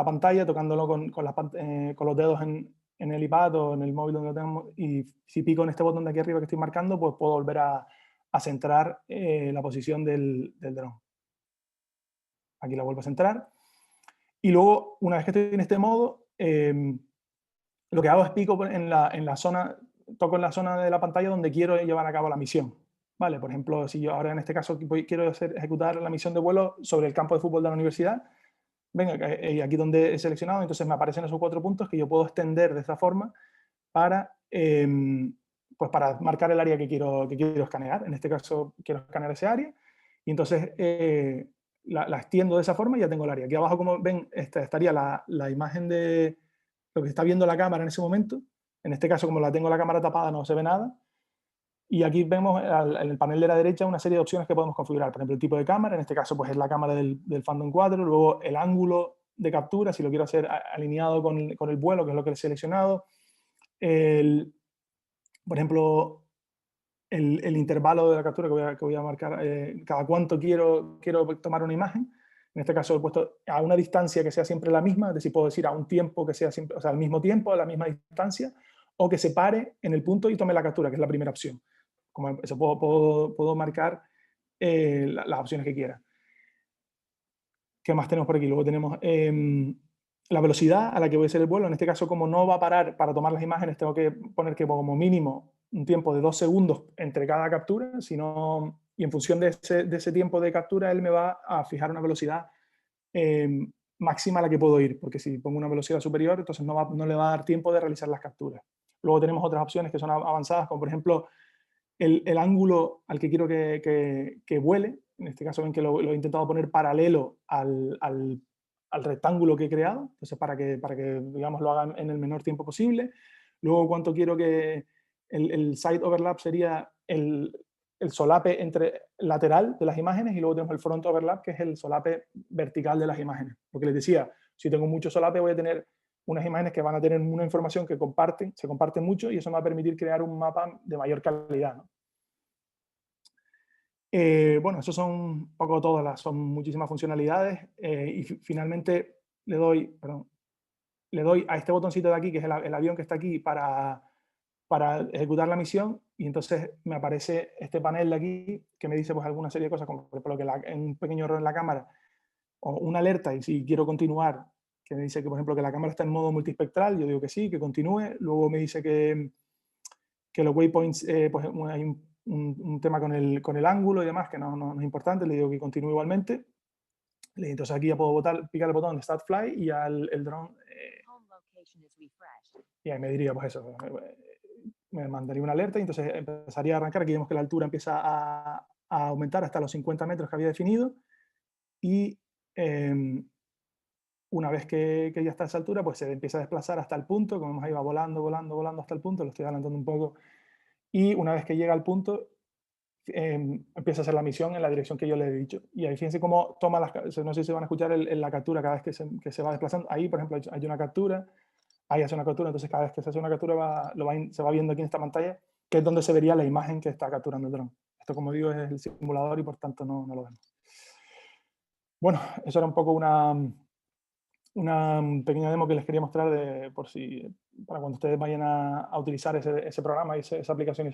pantalla tocándolo con los dedos en el iPad o en el móvil donde lo tenemos, y si pico en este botón de aquí arriba que estoy marcando, pues puedo volver a centrar la posición del dron. Aquí la vuelvo a centrar. Y luego, una vez que estoy en este modo, lo que hago es pico en la zona, toco en la zona de la pantalla donde quiero llevar a cabo la misión. Vale, por ejemplo, si yo ahora en este caso quiero ejecutar la misión de vuelo sobre el campo de fútbol de la universidad, venga, aquí donde he seleccionado, entonces me aparecen esos 4 puntos que yo puedo extender de esta forma para marcar el área que quiero escanear. En este caso quiero escanear ese área, y entonces la extiendo de esa forma y ya tengo el área. Aquí abajo, como ven, estaría la imagen de lo que está viendo la cámara en ese momento. En este caso, como la tengo la cámara tapada, no se ve nada. Y aquí vemos en el panel de la derecha una serie de opciones que podemos configurar. Por ejemplo, el tipo de cámara, en este caso pues es la cámara del Phantom 4, luego el ángulo de captura, si lo quiero hacer alineado con el vuelo, que es lo que he seleccionado. Por ejemplo, el intervalo de la captura que voy a marcar, cada cuánto quiero tomar una imagen. En este caso he puesto a una distancia que sea siempre la misma, es decir, puedo decir a un tiempo que sea siempre, o sea, al mismo tiempo, a la misma distancia, o que se pare en el punto y tome la captura, que es la primera opción. Como eso puedo marcar las opciones que quiera. ¿Qué más tenemos por aquí? Luego tenemos la velocidad a la que voy a hacer el vuelo. En este caso, como no va a parar para tomar las imágenes, tengo que poner que como mínimo un tiempo de 2 segundos entre cada captura, y en función de ese tiempo de captura, él me va a fijar una velocidad máxima a la que puedo ir, porque si pongo una velocidad superior, entonces no le va a dar tiempo de realizar las capturas. Luego tenemos otras opciones que son avanzadas, como por ejemplo el ángulo al que quiero que vuele. En este caso ven que lo he intentado poner paralelo al al rectángulo que he creado, entonces para que digamos, lo haga en el menor tiempo posible. Luego cuánto quiero que el side overlap sería el solape entre lateral de las imágenes, y luego tenemos el front overlap, que es el solape vertical de las imágenes. Lo que les decía, si tengo mucho solape voy a tener unas imágenes que van a tener una información que se comparten mucho, y eso me va a permitir crear un mapa de mayor calidad, ¿no? Bueno, eso son un poco todas, son muchísimas funcionalidades, y finalmente le doy a este botoncito de aquí, que es el avión que está aquí, para ejecutar la misión, y entonces me aparece este panel de aquí que me dice pues alguna serie de cosas, como por ejemplo que un pequeño error en la cámara, o una alerta, y si quiero continuar, que me dice que por ejemplo que la cámara está en modo multispectral, yo digo que sí, que continúe. Luego me dice que los waypoints, pues hay un tema con el ángulo y demás, que no es importante, le digo que continúe igualmente. Entonces aquí ya puedo picar el botón de Start Fly, y ya el dron, y ahí me diría pues eso, me mandaría una alerta, y entonces empezaría a arrancar. Aquí vemos que la altura empieza a aumentar hasta los 50 metros que había definido, y una vez que ya está a esa altura, pues se empieza a desplazar hasta el punto, como vemos ahí va volando, volando, volando hasta el punto, lo estoy adelantando un poco, y una vez que llega al punto, empieza a hacer la misión en la dirección que yo le he dicho. Y ahí fíjense cómo toma no sé si se van a escuchar la captura cada vez que se va desplazando. Ahí, por ejemplo, hay una captura, ahí hace una captura, entonces cada vez que se hace una captura se va viendo aquí en esta pantalla, que es donde se vería la imagen que está capturando el dron. Esto, como digo, es el simulador y por tanto no lo vemos. Bueno, eso era un poco una pequeña demo que les quería mostrar para cuando ustedes vayan a utilizar ese programa y esa aplicación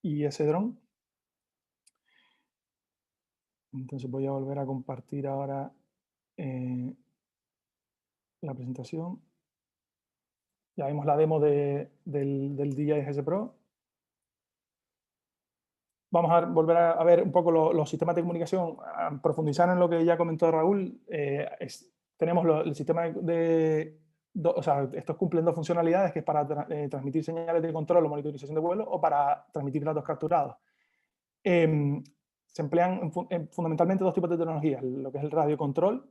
y ese dron. Entonces voy a volver a compartir ahora la presentación. Ya vimos la demo del DJI GS Pro. Vamos a volver a ver un poco los sistemas de comunicación, a profundizar en lo que ya comentó Raúl. Tenemos el sistema o sea, estos cumplen dos funcionalidades, que es para transmitir señales de control o monitorización de vuelo, o para transmitir datos capturados. Se emplean fundamentalmente dos tipos de tecnologías: lo que es el radio control,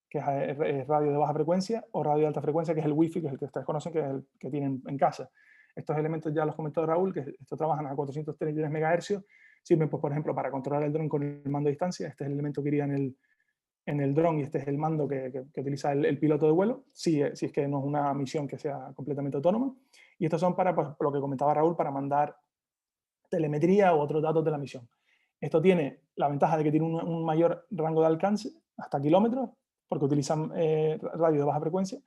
que es radio de baja frecuencia, o radio de alta frecuencia, que es el Wi-Fi, que es el que ustedes conocen, que es el que tienen en casa. Estos elementos ya los comentó Raúl, que estos trabajan a 433 MHz, sirven, pues, por ejemplo, para controlar el dron con el mando a distancia. Este es el elemento que iría en el dron, y este es el mando que utiliza el piloto de vuelo, si es que no es una misión que sea completamente autónoma. Y estos son para, pues, lo que comentaba Raúl, para mandar telemetría u otros datos de la misión. Esto tiene la ventaja de que tiene un mayor rango de alcance, hasta kilómetros, porque utilizan radio de baja frecuencia,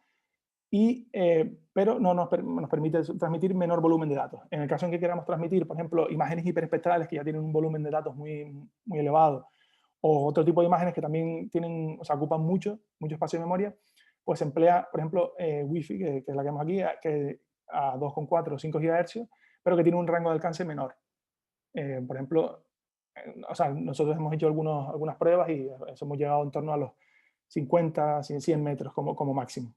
pero nos permite transmitir menor volumen de datos. En el caso en que queramos transmitir, por ejemplo, imágenes hiperespectrales que ya tienen un volumen de datos muy, muy elevado, o otro tipo de imágenes que también ocupan mucho espacio de memoria, pues se emplea, por ejemplo, Wi-Fi, que es la que vemos aquí, que a 2,4 o 5 GHz, pero que tiene un rango de alcance menor. Por ejemplo, nosotros hemos hecho algunas pruebas y hemos llegado en torno a los 50, 100 metros como máximo.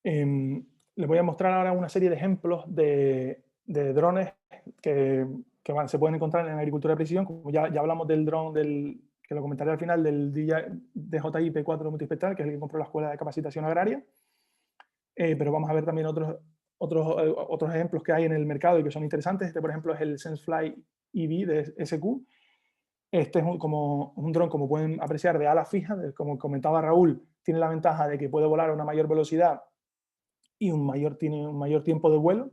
Les voy a mostrar ahora una serie de ejemplos de drones que se pueden encontrar en agricultura de precisión. Como ya hablamos del dron, que lo comentaré al final, del DJI P4 multispectral, que es el que compró la Escuela de Capacitación Agraria. Pero vamos a ver también otros ejemplos que hay en el mercado y que son interesantes. Este, por ejemplo, es el SenseFly EV de SQ. Este es como un dron, como pueden apreciar, de ala fija. Como comentaba Raúl, tiene la ventaja de que puede volar a una mayor velocidad y tiene un mayor tiempo de vuelo,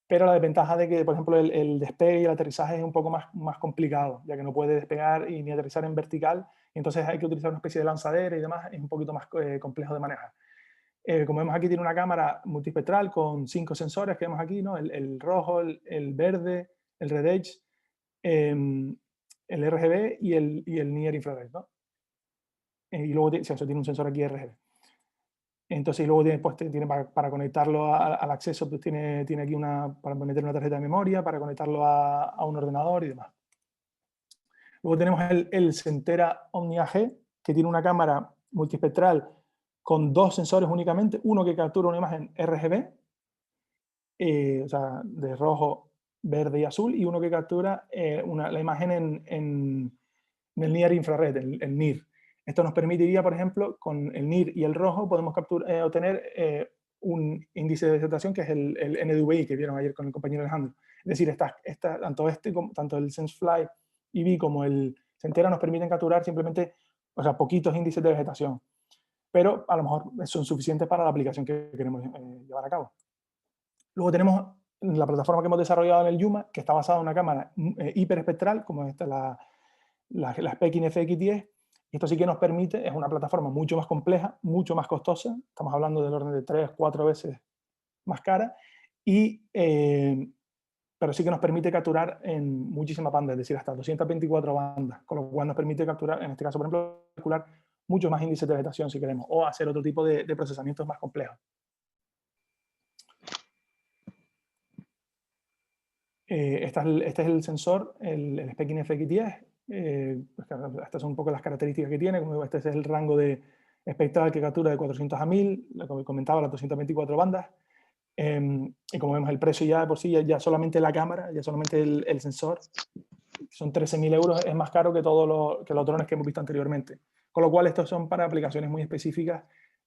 pero la desventaja de que, por ejemplo, el despegue y el aterrizaje es un poco más complicado, ya que no puede despegar ni aterrizar en vertical, y entonces hay que utilizar una especie de lanzadera y demás, es un poquito más complejo de manejar. Como vemos aquí, tiene una cámara multispectral con 5 sensores que vemos aquí, ¿no? El rojo, el verde, el Red Edge, el RGB y el Near Infrared, ¿no? Y luego tiene un sensor aquí RGB. Entonces, luego tiene para conectarlo al acceso, pues tiene aquí para meter una tarjeta de memoria, para conectarlo a un ordenador y demás. Luego tenemos el Centera Omni AG, que tiene una cámara multispectral con 2 sensores únicamente, uno que captura una imagen RGB, o sea, de rojo, verde y azul, y uno que captura la imagen en el Near Infrared, el NIR. Esto nos permitiría, por ejemplo, con el NIR y el rojo podemos obtener un índice de vegetación que es el NDVI que vieron ayer con el compañero Alejandro. Es decir, tanto el SenseFly EV como el Centera nos permiten capturar simplemente, o sea, poquitos índices de vegetación, pero a lo mejor son suficientes para la aplicación que queremos llevar a cabo. Luego tenemos la plataforma que hemos desarrollado en el Yuma, que está basada en una cámara hiperespectral, como esta, la Spekin FX10. Esto sí que nos permite, es una plataforma mucho más compleja, mucho más costosa, estamos hablando del orden de 3-4 veces más cara, pero sí que nos permite capturar en muchísimas bandas, es decir, hasta 224 bandas, con lo cual nos permite capturar, en este caso, por ejemplo, calcular muchos más índices de vegetación si queremos, o hacer otro tipo de procesamientos más complejos. Este es el sensor, el Spekin FX10. Estas son un poco las características que tiene. Como este es el rango espectral que captura de 400 a 1000, como comentaba, las 224 bandas. Y como vemos, el precio ya de por sí, ya solamente la cámara, ya solamente el sensor, son 13.000 euros, es más caro que todos los drones que hemos visto anteriormente. Con lo cual, estos son para aplicaciones muy específicas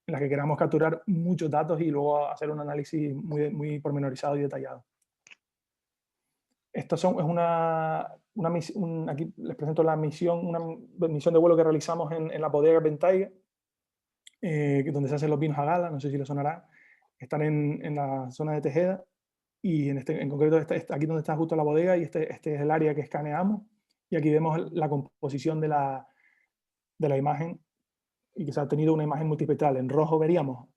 en las que queramos capturar muchos datos y luego hacer un análisis muy pormenorizado y detallado. Esto es aquí les presento una misión de vuelo que realizamos en la bodega Bentayga, donde se hacen los vinos a gala, no sé si les sonará. Están en la zona de Tejeda y en concreto aquí donde está justo la bodega, y este es el área que escaneamos, y aquí vemos la composición de la imagen, y que se ha obtenido una imagen multispectral. En rojo veríamos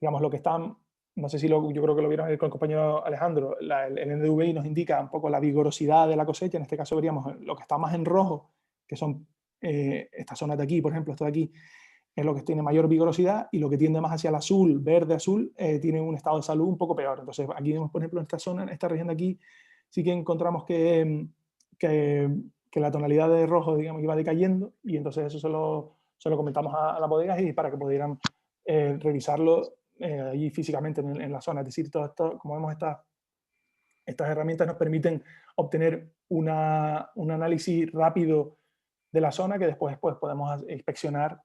digamos, lo que están, no sé si yo creo que lo vieron con el compañero Alejandro, el NDVI nos indica un poco la vigorosidad de la cosecha. En este caso veríamos lo que está más en rojo, que son estas zonas de aquí, por ejemplo, esto de aquí es lo que tiene mayor vigorosidad, y lo que tiende más hacia el azul, verde, azul, tiene un estado de salud un poco peor. Entonces aquí vemos, por ejemplo, en esta zona, en esta región de aquí, sí que encontramos que la tonalidad de rojo, digamos, iba decayendo, y entonces eso se lo comentamos a las bodegas y para que pudieran revisarlo allí físicamente en la zona. Es decir, todo esto, como vemos, estas herramientas nos permiten obtener un análisis rápido de la zona que después podemos inspeccionar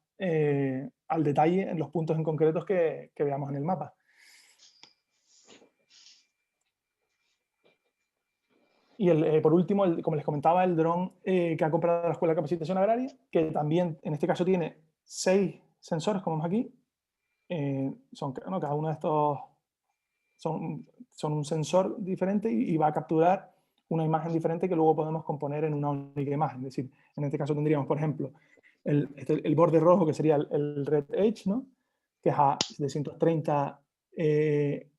al detalle en los puntos en concretos que veamos en el mapa. Y por último, como les comentaba, el dron que ha comprado la Escuela de Capacitación Agraria, que también en este caso tiene 6 sensores, como vemos aquí. Cada uno de estos son un sensor diferente y va a capturar una imagen diferente que luego podemos componer en una única imagen. Es decir, en este caso tendríamos, por ejemplo, el borde rojo, que sería el Red Edge, ¿no?, que es a 730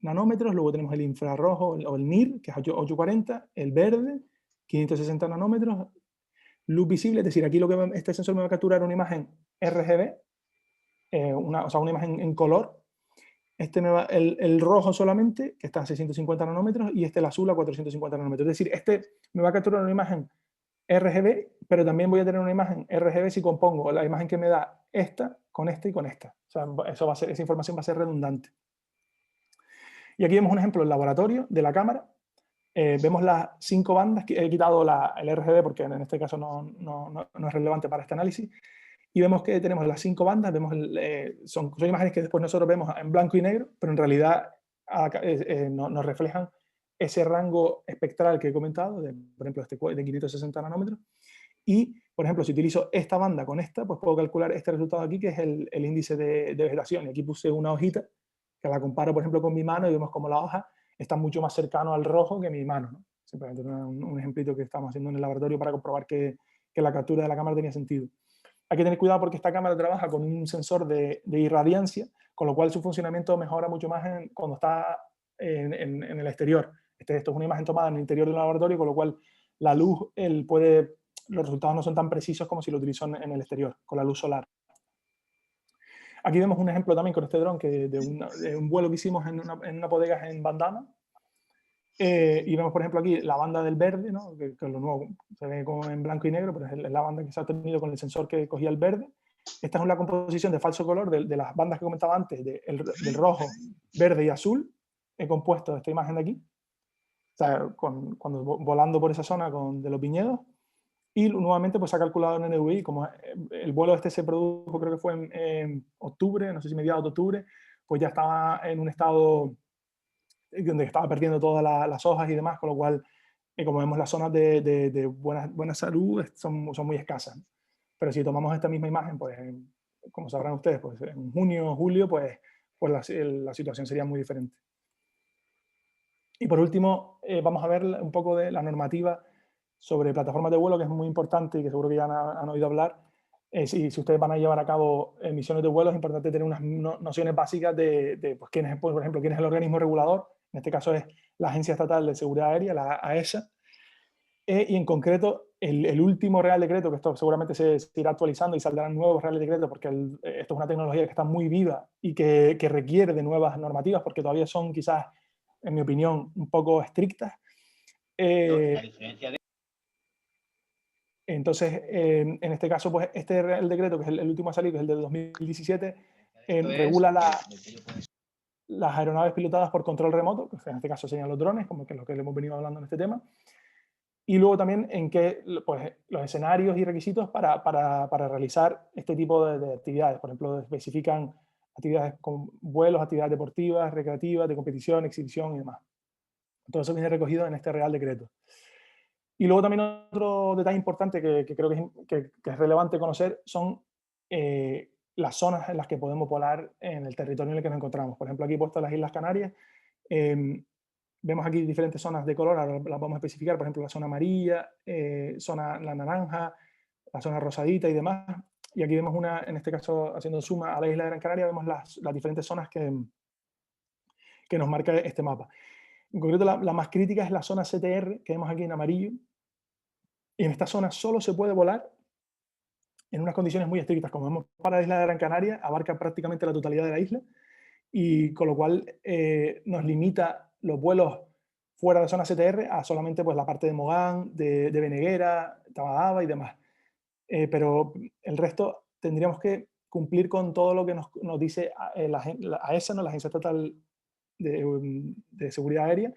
nanómetros. Luego tenemos el infrarrojo o el NIR, que es a 840, el verde, 560 nanómetros, luz visible. Es decir, aquí este sensor me va a capturar una imagen RGB, o sea, una imagen en color. El rojo solamente, que está a 650 nanómetros, y el azul a 450 nanómetros. Es decir, me va a capturar una imagen RGB, pero también voy a tener una imagen RGB si compongo la imagen que me da esta con esta y con esta. O sea, esa información va a ser redundante. Y aquí vemos un ejemplo del laboratorio de la cámara. Vemos las 5 bandas, que he quitado el RGB porque en este caso no es relevante para este análisis. Y vemos que tenemos las 5 bandas, son imágenes que después nosotros vemos en blanco y negro, pero en realidad nos reflejan ese rango espectral que he comentado, por ejemplo, de 560 nanómetros. Y, por ejemplo, si utilizo esta banda con esta, pues puedo calcular este resultado aquí, que es el índice de vegetación. Y aquí puse una hojita que la comparo, por ejemplo, con mi mano, y vemos como la hoja está mucho más cercano al rojo que mi mano, ¿no? Simplemente un ejemplito que estamos haciendo en el laboratorio para comprobar que la captura de la cámara tenía sentido. Hay que tener cuidado porque esta cámara trabaja con un sensor de irradiancia, con lo cual su funcionamiento mejora mucho más cuando está en el exterior. Esto es una imagen tomada en el interior del laboratorio, con lo cual la luz, los resultados no son tan precisos como si lo utilizó en el exterior, con la luz solar. Aquí vemos un ejemplo también con este dron de un vuelo que hicimos en una bodega en Bandama. Y vemos, por ejemplo, aquí la banda del verde, ¿no?, que es lo nuevo, se ve como en blanco y negro, pero es la banda que se ha obtenido con el sensor que cogía el verde. Esta es una composición de falso color de las bandas que comentaba antes, del rojo, verde y azul. He compuesto esta imagen de aquí, o sea, cuando volando por esa zona de los viñedos. Y nuevamente pues se ha calculado en NDVI, como el vuelo este se produjo, creo que fue en octubre, no sé si mediados de octubre, pues ya estaba en un estado donde estaba perdiendo todas las hojas y demás, con lo cual, como vemos, las zonas de buena salud son muy escasas. Pero si tomamos esta misma imagen, pues como sabrán ustedes, pues en junio o julio, pues la situación sería muy diferente. Y por último, vamos a ver un poco de la normativa sobre plataformas de vuelo, que es muy importante y que seguro que ya han oído hablar. Si ustedes van a llevar a cabo misiones de vuelo, es importante tener unas nociones básicas de pues, quién es, por ejemplo, quién es el organismo regulador. En este caso es la Agencia Estatal de Seguridad Aérea, la AESA. Y en concreto, el último Real Decreto, que esto seguramente se irá actualizando y saldrán nuevos Reales Decretos, porque esto es una tecnología que está muy viva y que requiere de nuevas normativas, porque todavía son quizás, en mi opinión, un poco estrictas. Entonces, en este caso, pues este Real Decreto, que es el último a salir, que es el de 2017, regula las aeronaves pilotadas por control remoto, que en este caso serían los drones, como que es lo que hemos venido hablando en este tema. Y luego también en qué, pues, los escenarios y requisitos para realizar este tipo de actividades. Por ejemplo, especifican actividades con vuelos, actividades deportivas, recreativas, de competición, exhibición y demás. Todo eso viene recogido en este Real Decreto. Y luego también otro detalle importante que creo que es relevante conocer son las zonas en las que podemos volar en el territorio en el que nos encontramos. Por ejemplo, aquí he puesto las Islas Canarias. Vemos aquí diferentes zonas de color, ahora las vamos a especificar, por ejemplo, la zona amarilla, la naranja, la zona rosadita y demás. Y aquí vemos una, en este caso, haciendo suma a la isla de Gran Canaria, vemos las diferentes zonas que nos marca este mapa. En concreto, la más crítica es la zona CTR, que vemos aquí en amarillo. Y en esta zona solo se puede volar en unas condiciones muy estrictas. Como vemos, para la isla de Gran Canaria, abarca prácticamente la totalidad de la isla, y con lo cual nos limita los vuelos fuera de zona CTR a solamente pues, la parte de Mogán, de Beneguera, Tabadaba y demás. Pero el resto tendríamos que cumplir con todo lo que nos dice la AESA, ¿no? La Agencia Estatal de Seguridad Aérea,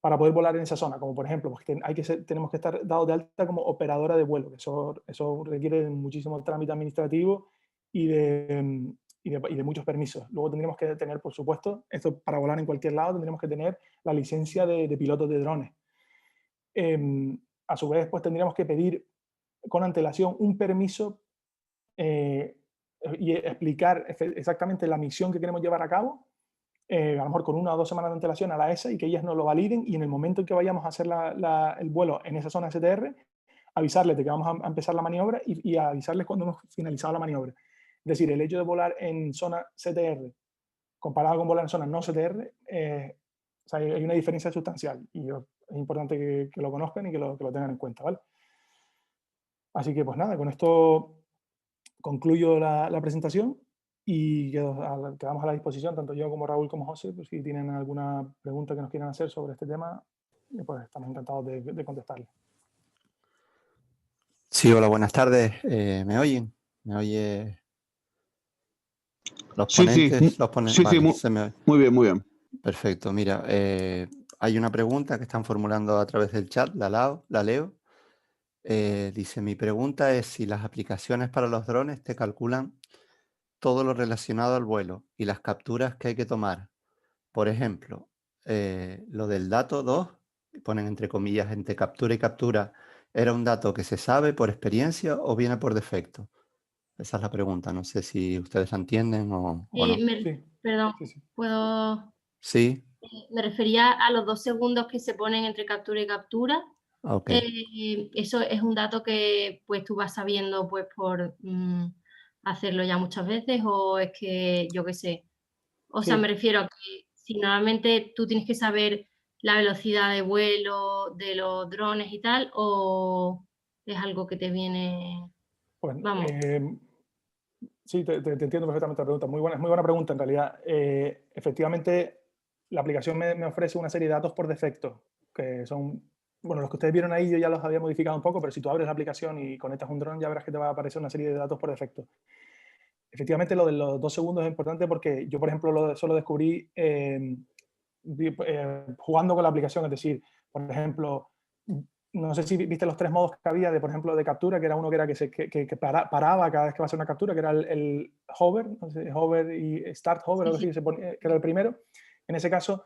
para poder volar en esa zona. Como por ejemplo, pues, tenemos que estar dados de alta como operadora de vuelo, que eso requiere muchísimo trámite administrativo y de muchos permisos. Luego tendríamos que tener, por supuesto, esto para volar en cualquier lado, tendríamos que tener la licencia de pilotos de drones. A su vez, pues tendríamos que pedir con antelación un permiso y explicar exactamente la misión que queremos llevar a cabo, a lo mejor con 1 o 2 semanas de antelación a la ESA, y que ellas nos lo validen, y en el momento en que vayamos a hacer el vuelo en esa zona STR, avisarles de que vamos a empezar la maniobra y avisarles cuando hemos finalizado la maniobra. Es decir, el hecho de volar en zona CTR comparado con volar en zona no CTR, o sea, hay una diferencia sustancial, y es importante que lo conozcan y que lo tengan en cuenta, ¿vale? Así que pues nada, con esto concluyo la presentación y quedamos a la disposición, tanto yo como Raúl como José, pues si tienen alguna pregunta que nos quieran hacer sobre este tema, pues estamos encantados de contestarles. Sí, hola, buenas tardes. ¿Me oyen? ¿Me oye los ponentes? Sí, Los ponentes. sí, Vale, sí, muy bien, muy bien. Perfecto. Mira, hay una pregunta que están formulando a través del chat, la leo. Dice, mi pregunta es si las aplicaciones para los drones te calculan todo lo relacionado al vuelo y las capturas que hay que tomar. Por ejemplo, lo del dato 2, ponen entre comillas, entre captura y captura, ¿era un dato que se sabe por experiencia o viene por defecto? Esa es la pregunta. No sé si ustedes la entienden o no. Sí. Perdón, Sí, sí. ¿puedo...? Sí. Me refería a los 2 segundos que se ponen entre captura y captura. Ok. Eso es un dato que pues tú vas sabiendo pues por hacerlo ya muchas veces, o es que yo qué sé. O sea, Sí. me refiero a que si normalmente tú tienes que saber la velocidad de vuelo de los drones y tal, o es algo que te viene... Pues, Vamos. sí, te entiendo perfectamente la pregunta. Muy buena pregunta, en realidad. Efectivamente, la aplicación me ofrece una serie de datos por defecto, que son, bueno, los que ustedes vieron ahí yo ya los había modificado un poco, pero si tú abres la aplicación y conectas un dron, ya verás que te va a aparecer una serie de datos por defecto. Efectivamente, lo de los 2 segundos es importante porque yo, por ejemplo, eso lo descubrí jugando con la aplicación. Es decir, por ejemplo, no sé si viste los 3 modos que había, de, por ejemplo, de captura, que era uno que era que paraba cada vez que va a hacer una captura, que era el hover, no sé, hover y start hover, algo así, que era el primero. En ese caso,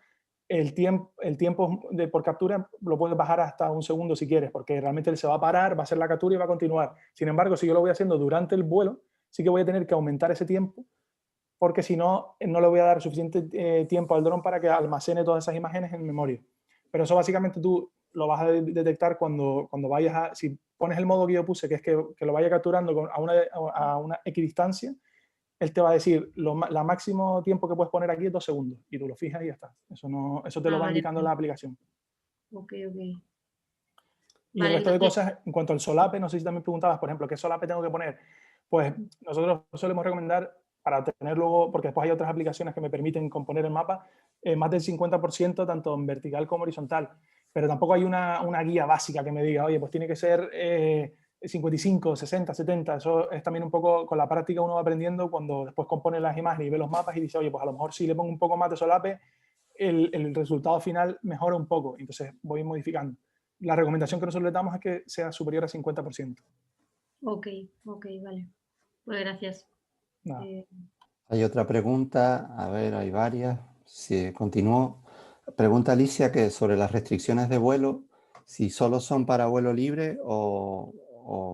el tiempo por captura lo puedes bajar hasta 1 segundo si quieres, porque realmente él se va a parar, va a hacer la captura y va a continuar. Sin embargo, si yo lo voy haciendo durante el vuelo, sí que voy a tener que aumentar ese tiempo, porque si no, no le voy a dar suficiente tiempo al dron para que almacene todas esas imágenes en memoria. Pero eso básicamente tú lo vas a detectar cuando vayas a... Si pones el modo que yo puse, que es que lo vaya capturando a una equidistancia, él te va a decir, la máximo tiempo que puedes poner aquí es 2 segundos. Y tú lo fijas y ya está. Eso te lo va indicando la aplicación. Ok. Y Vale, el resto de entonces- cosas, en cuanto al solape, no sé si también preguntabas, por ejemplo, ¿qué solape tengo que poner? Pues nosotros solemos recomendar, para tener luego, porque después hay otras aplicaciones que me permiten componer el mapa, más del 50% tanto en vertical como horizontal. Pero tampoco hay una guía básica que me diga, oye, pues tiene que ser 55, 60, 70. Eso es también un poco, con la práctica uno va aprendiendo cuando después compone las imágenes y ve los mapas y dice, oye, pues a lo mejor si le pongo un poco más de solape, el resultado final mejora un poco. Entonces voy modificando. La recomendación que nosotros le damos es que sea superior a 50%. Ok, vale. Pues gracias. Nada. Hay otra pregunta, a ver, hay varias. Si continúo. Pregunta Alicia que sobre las restricciones de vuelo, si solo son para vuelo libre o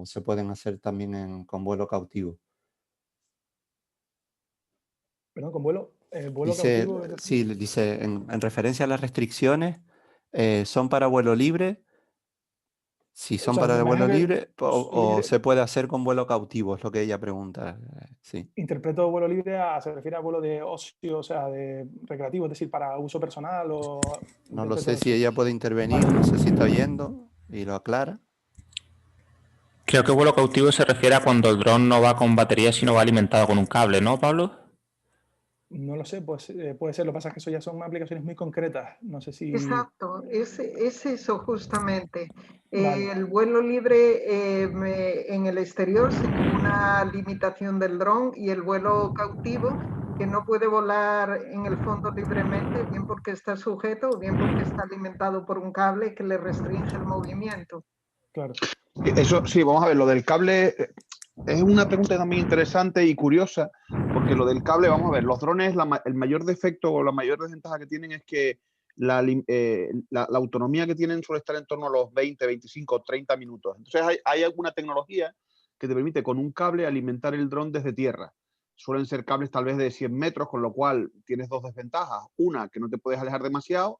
se pueden hacer también con vuelo cautivo. Perdón, con vuelo Dice, cautivo. sí, dice, en referencia a las restricciones, ¿son para vuelo libre? Si son O sea, me para vuelo imagino que libre o libre, se puede hacer con vuelo cautivo, es lo que ella pregunta. Sí. interpreto vuelo libre se refiere a vuelo de ocio, o sea, de recreativo, es decir, para uso personal o No lo interpreto sé si eso. ella puede intervenir, Vale. no sé si está oyendo y lo aclara. Creo que vuelo cautivo se refiere a cuando el dron no va con batería, sino va alimentado con un cable, ¿no, Pablo? No lo sé, pues puede ser. Lo que pasa es que eso ya son aplicaciones muy concretas. No sé si... Exacto, es eso justamente. Vale. El vuelo libre en el exterior sin ninguna limitación del dron y el vuelo cautivo que no puede volar en el fondo libremente, bien porque está sujeto o bien porque está alimentado por un cable que le restringe el movimiento. Claro. Eso sí, vamos a ver, lo del cable es una pregunta también interesante y curiosa, porque lo del cable, vamos a ver, los drones, el mayor defecto o la mayor desventaja que tienen es que la autonomía que tienen suele estar en torno a los 20, 25, 30 minutos. Entonces hay alguna tecnología que te permite con un cable alimentar el dron desde tierra. Suelen ser cables tal vez de 100 metros, con lo cual tienes dos desventajas. Una, que no te puedes alejar demasiado,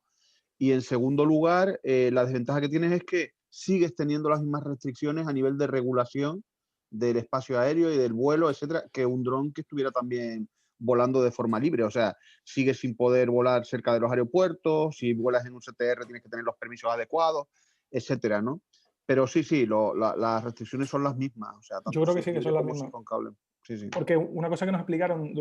y en segundo lugar, la desventaja que tienes es que sigues teniendo las mismas restricciones a nivel de regulación del espacio aéreo y del vuelo, etcétera, que un dron que estuviera también volando de forma libre. O sea, sigues sin poder volar cerca de los aeropuertos, si vuelas en un CTR tienes que tener los permisos adecuados, etcétera, ¿no? Pero sí, las restricciones son las mismas. O sea, tanto Yo creo si que es sí, que libre son las como si mismas. es con cable. Sí. Porque una cosa que nos explicaron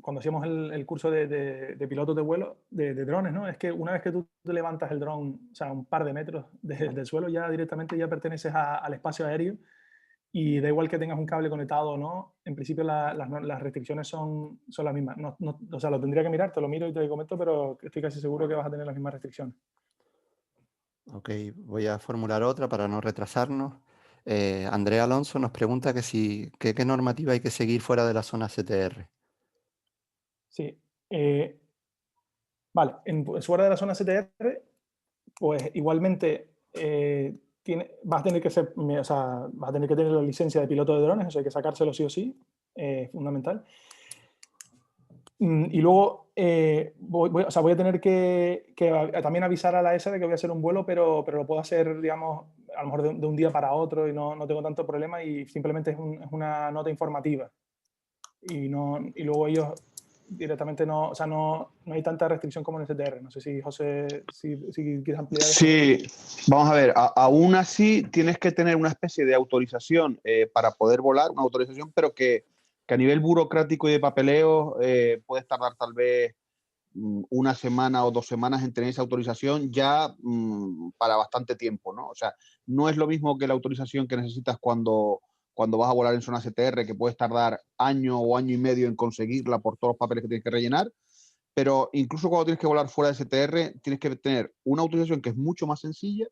cuando hacíamos el curso de pilotos de vuelo, de drones, ¿no? Es que una vez que tú te levantas el dron, o sea, un par de metros del suelo, ya directamente ya perteneces al espacio aéreo y da igual que tengas un cable conectado o no, en principio las restricciones son las mismas. O sea, lo tendría que mirar, te lo miro y te comento, pero estoy casi seguro que vas a tener las mismas restricciones. Ok, voy a formular otra para no retrasarnos. Andrea Alonso nos pregunta qué normativa hay que seguir fuera de la zona CTR. Sí. Vale, fuera de la zona CTR, pues igualmente vas a tener que vas a tener que tener la licencia de piloto de drones, eso hay que sacárselo sí o sí, fundamental. Y luego voy a tener que también avisar a la ESA de que voy a hacer un vuelo, pero lo puedo hacer, digamos, a lo mejor de un día para otro y no tengo tanto problema y simplemente es una nota informativa. Y luego ellos directamente no hay tanta restricción como en el CTR. No sé si, José, si quieres ampliar eso. Sí, vamos a ver, aún así tienes que tener una especie de autorización para poder volar, una autorización, pero que a nivel burocrático y de papeleo puedes tardar tal vez una semana o 2 semanas en tener esa autorización ya para bastante tiempo, ¿no? O sea, no es lo mismo que la autorización que necesitas cuando vas a volar en zona CTR, que puedes tardar año o año y medio en conseguirla por todos los papeles que tienes que rellenar. Pero incluso cuando tienes que volar fuera de CTR, tienes que tener una autorización que es mucho más sencilla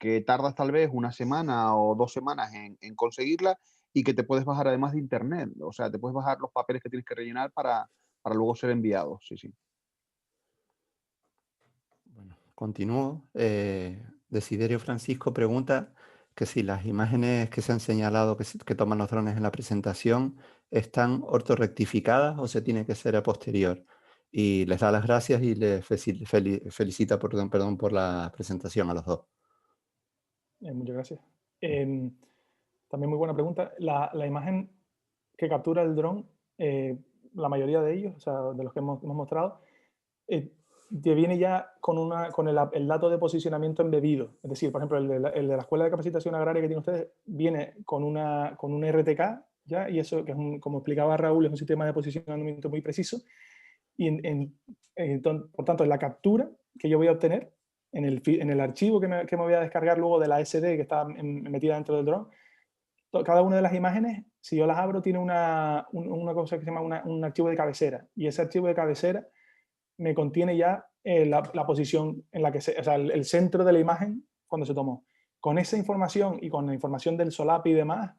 que tardas tal vez una semana o 2 semanas en conseguirla y que te puedes bajar además de internet. O sea, te puedes bajar los papeles que tienes que rellenar para luego ser enviados. Sí, sí. Bueno, continúo. Desiderio Francisco pregunta que si las imágenes que se han señalado que toman los drones en la presentación están ortorrectificadas o se tiene que ser a posterior. Y les da las gracias y les felicita perdón, por la presentación a los dos. Muchas gracias. También muy buena pregunta. La imagen que captura el dron, la mayoría de ellos, o sea, de los que hemos mostrado, te viene ya con el dato de posicionamiento embebido. Es decir, por ejemplo, el de la Escuela de Capacitación Agraria que tienen ustedes viene con un RTK, ¿ya? Y eso, que es como explicaba Raúl, es un sistema de posicionamiento muy preciso. Y por tanto, en la captura que yo voy a obtener, en el archivo que me voy a descargar luego de la SD que está metida dentro del dron, cada una de las imágenes, si yo las abro, tiene una cosa que se llama un archivo de cabecera. Y ese archivo de cabecera me contiene ya la posición en la que o sea, el centro de la imagen cuando se tomó. Con esa información y con la información del SOLAP y demás,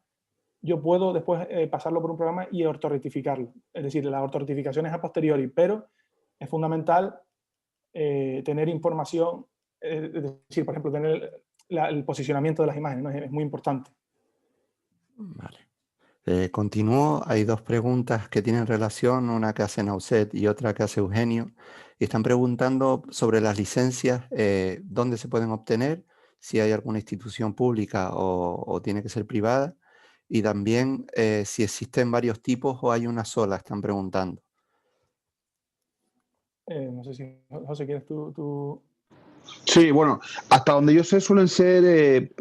yo puedo después pasarlo por un programa y ortorrectificarlo. Es decir, la ortorrectificación es a posteriori, pero es fundamental tener información, es decir, por ejemplo, tener el posicionamiento de las imágenes, ¿no? Es muy importante. Vale. Continúo. Hay dos preguntas que tienen relación, una que hace Nauset y otra que hace Eugenio. Y están preguntando sobre las licencias, dónde se pueden obtener, si hay alguna institución pública o tiene que ser privada. Y también si existen varios tipos o hay una sola, están preguntando. No sé si, José, ¿quieres tú? Sí, bueno, hasta donde yo sé suelen ser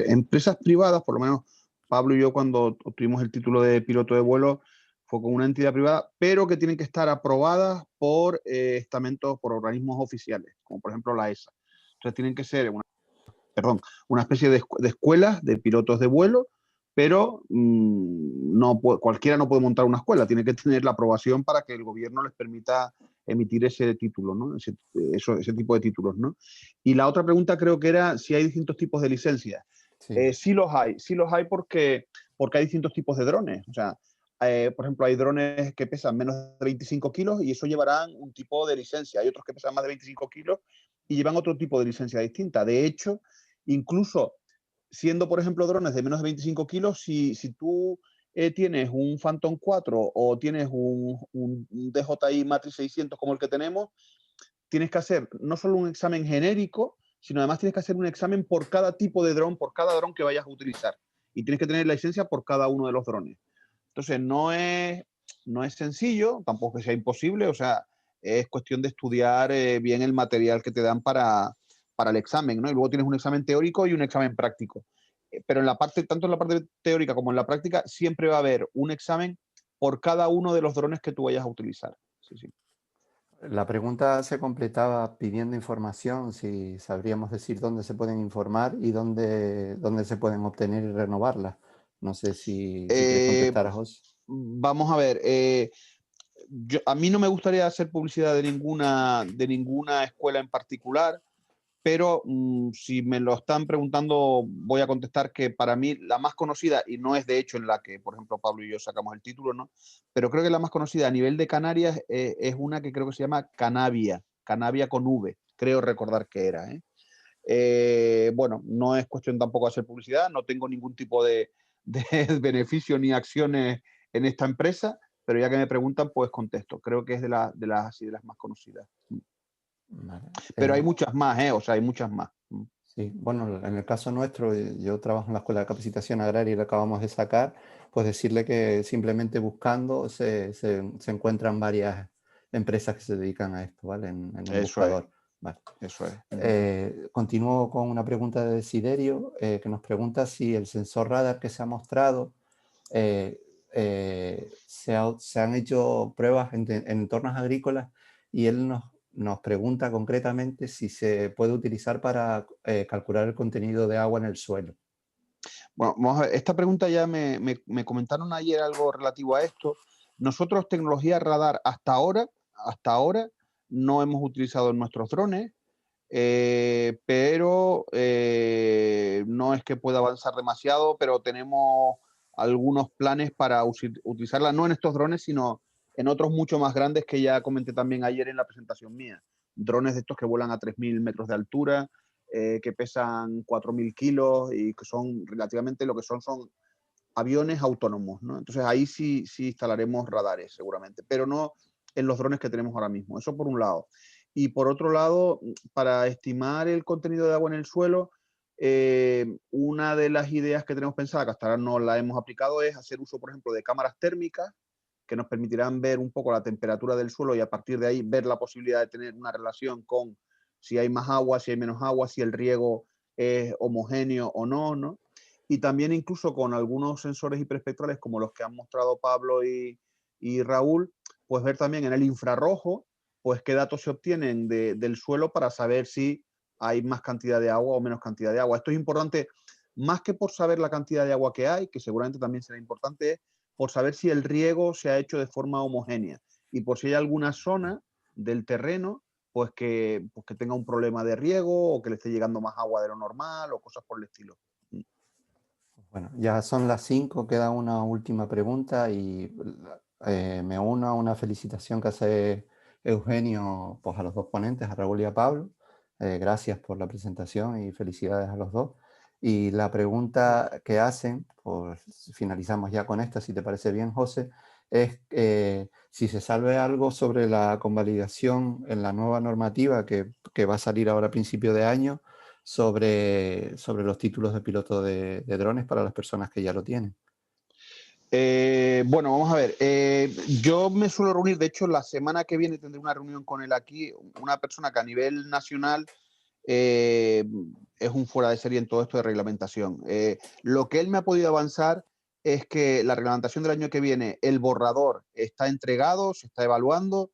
empresas privadas, por lo menos Pablo y yo cuando obtuvimos el título de piloto de vuelo fue con una entidad privada, pero que tienen que estar aprobadas por estamentos, por organismos oficiales, como por ejemplo la ESA. Entonces tienen que ser una especie de escuelas de pilotos de vuelo, pero cualquiera no puede montar una escuela, tiene que tener la aprobación para que el gobierno les permita emitir ese título, ¿no? Ese tipo de títulos, ¿no? Y la otra pregunta creo que era si hay distintos tipos de licencias. Sí. Sí los hay porque hay distintos tipos de drones. O sea, por ejemplo, hay drones que pesan menos de 25 kilos y eso llevarán un tipo de licencia. Hay otros que pesan más de 25 kilos y llevan otro tipo de licencia distinta. De hecho, incluso siendo, por ejemplo, drones de menos de 25 kilos, si tú tienes un Phantom 4 o tienes un DJI Matrix 600 como el que tenemos, tienes que hacer no solo un examen genérico, sino además tienes que hacer un examen por cada tipo de dron, por cada dron que vayas a utilizar. Y tienes que tener la licencia por cada uno de los drones. Entonces, no es sencillo, tampoco que sea imposible, o sea, es cuestión de estudiar bien el material que te dan para el examen, ¿no? Y luego tienes un examen teórico y un examen práctico. Pero tanto en la parte teórica como en la práctica, siempre va a haber un examen por cada uno de los drones que tú vayas a utilizar. Sí, sí. La pregunta se completaba pidiendo información, si sabríamos decir dónde se pueden informar y dónde se pueden obtener y renovarlas. No sé si quieres contestar a José. Vamos a ver. A mí no me gustaría hacer publicidad de ninguna escuela en particular, pero si me lo están preguntando, voy a contestar que para mí la más conocida, y no es de hecho en la que, por ejemplo, Pablo y yo sacamos el título, ¿no? Pero creo que la más conocida a nivel de Canarias es una que creo que se llama Canavia con V, creo recordar que era. Bueno, no es cuestión tampoco de hacer publicidad, no tengo ningún tipo de beneficio ni acciones en esta empresa, pero ya que me preguntan, pues contesto. Creo que es de las más conocidas. Vale. Pero hay muchas más, o sea, hay muchas más. Sí, bueno, en el caso nuestro, yo trabajo en la Escuela de Capacitación Agraria y lo acabamos de sacar, pues decirle que simplemente buscando se encuentran varias empresas que se dedican a esto, ¿vale? En el buscador. Vale. Eso es. Continúo con una pregunta de Desiderio, que nos pregunta si el sensor radar que se ha mostrado, se han hecho pruebas en entornos agrícolas y él nos pregunta concretamente si se puede utilizar para calcular el contenido de agua en el suelo. Bueno, vamos a ver, esta pregunta ya me comentaron ayer algo relativo a esto. Nosotros tecnología radar hasta ahora no hemos utilizado en nuestros drones. pero no es que pueda avanzar demasiado, pero tenemos algunos planes para utilizarla no en estos drones, sino en otros mucho más grandes que ya comenté también ayer en la presentación mía. Drones de estos que vuelan a 3.000 metros de altura, que pesan 4.000 kilos y que son relativamente lo que son aviones autónomos, ¿no? Entonces ahí sí instalaremos radares seguramente, pero no en los drones que tenemos ahora mismo. Eso por un lado. Y por otro lado, para estimar el contenido de agua en el suelo, una de las ideas que tenemos pensada, que hasta ahora no la hemos aplicado, es hacer uso, por ejemplo, de cámaras térmicas que nos permitirán ver un poco la temperatura del suelo y a partir de ahí ver la posibilidad de tener una relación con si hay más agua, si hay menos agua, si el riego es homogéneo o no, ¿no? Y también incluso con algunos sensores hiperespectrales como los que han mostrado Pablo y Raúl, pues ver también en el infrarrojo pues qué datos se obtienen del suelo para saber si hay más cantidad de agua o menos cantidad de agua. Esto es importante más que por saber la cantidad de agua que hay, que seguramente también será importante, por saber si el riego se ha hecho de forma homogénea y por si hay alguna zona del terreno pues que tenga un problema de riego o que le esté llegando más agua de lo normal o cosas por el estilo. Bueno, ya son las 5, queda una última pregunta y me uno a una felicitación que hace Eugenio pues, a los dos ponentes, a Raúl y a Pablo. Gracias por la presentación y felicidades a los dos. Y la pregunta que hacen, pues finalizamos ya con esta, si te parece bien, José, es si se sabe algo sobre la convalidación en la nueva normativa que va a salir ahora a principio de año, sobre los títulos de piloto de drones para las personas que ya lo tienen. Bueno, vamos a ver. Yo me suelo reunir, de hecho, la semana que viene tendré una reunión con él aquí, una persona que a nivel nacional es un fuera de serie en todo esto de reglamentación. Lo que él me ha podido avanzar es que la reglamentación del año que viene, el borrador está entregado, se está evaluando,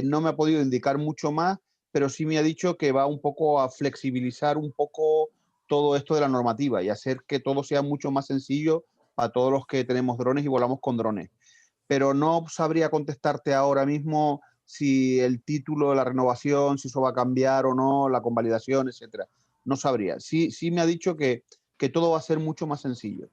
no me ha podido indicar mucho más, pero sí me ha dicho que va un poco a flexibilizar un poco todo esto de la normativa y hacer que todo sea mucho más sencillo a todos los que tenemos drones y volamos con drones. Pero no sabría contestarte ahora mismo si el título de la renovación, si eso va a cambiar o no, la convalidación, etcétera. No sabría. Sí me ha dicho que todo va a ser mucho más sencillo.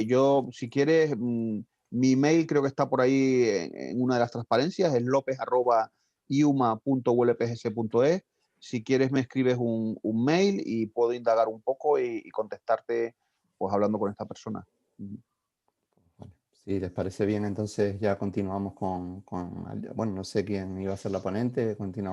Yo, si quieres, mi email creo que está por ahí en una de las transparencias, es lopez@iuma.ulpgs.es. Si quieres me escribes un mail y puedo indagar un poco y contestarte pues hablando con esta persona. Si les parece bien, entonces ya continuamos bueno, no sé quién iba a ser la ponente, continuamos.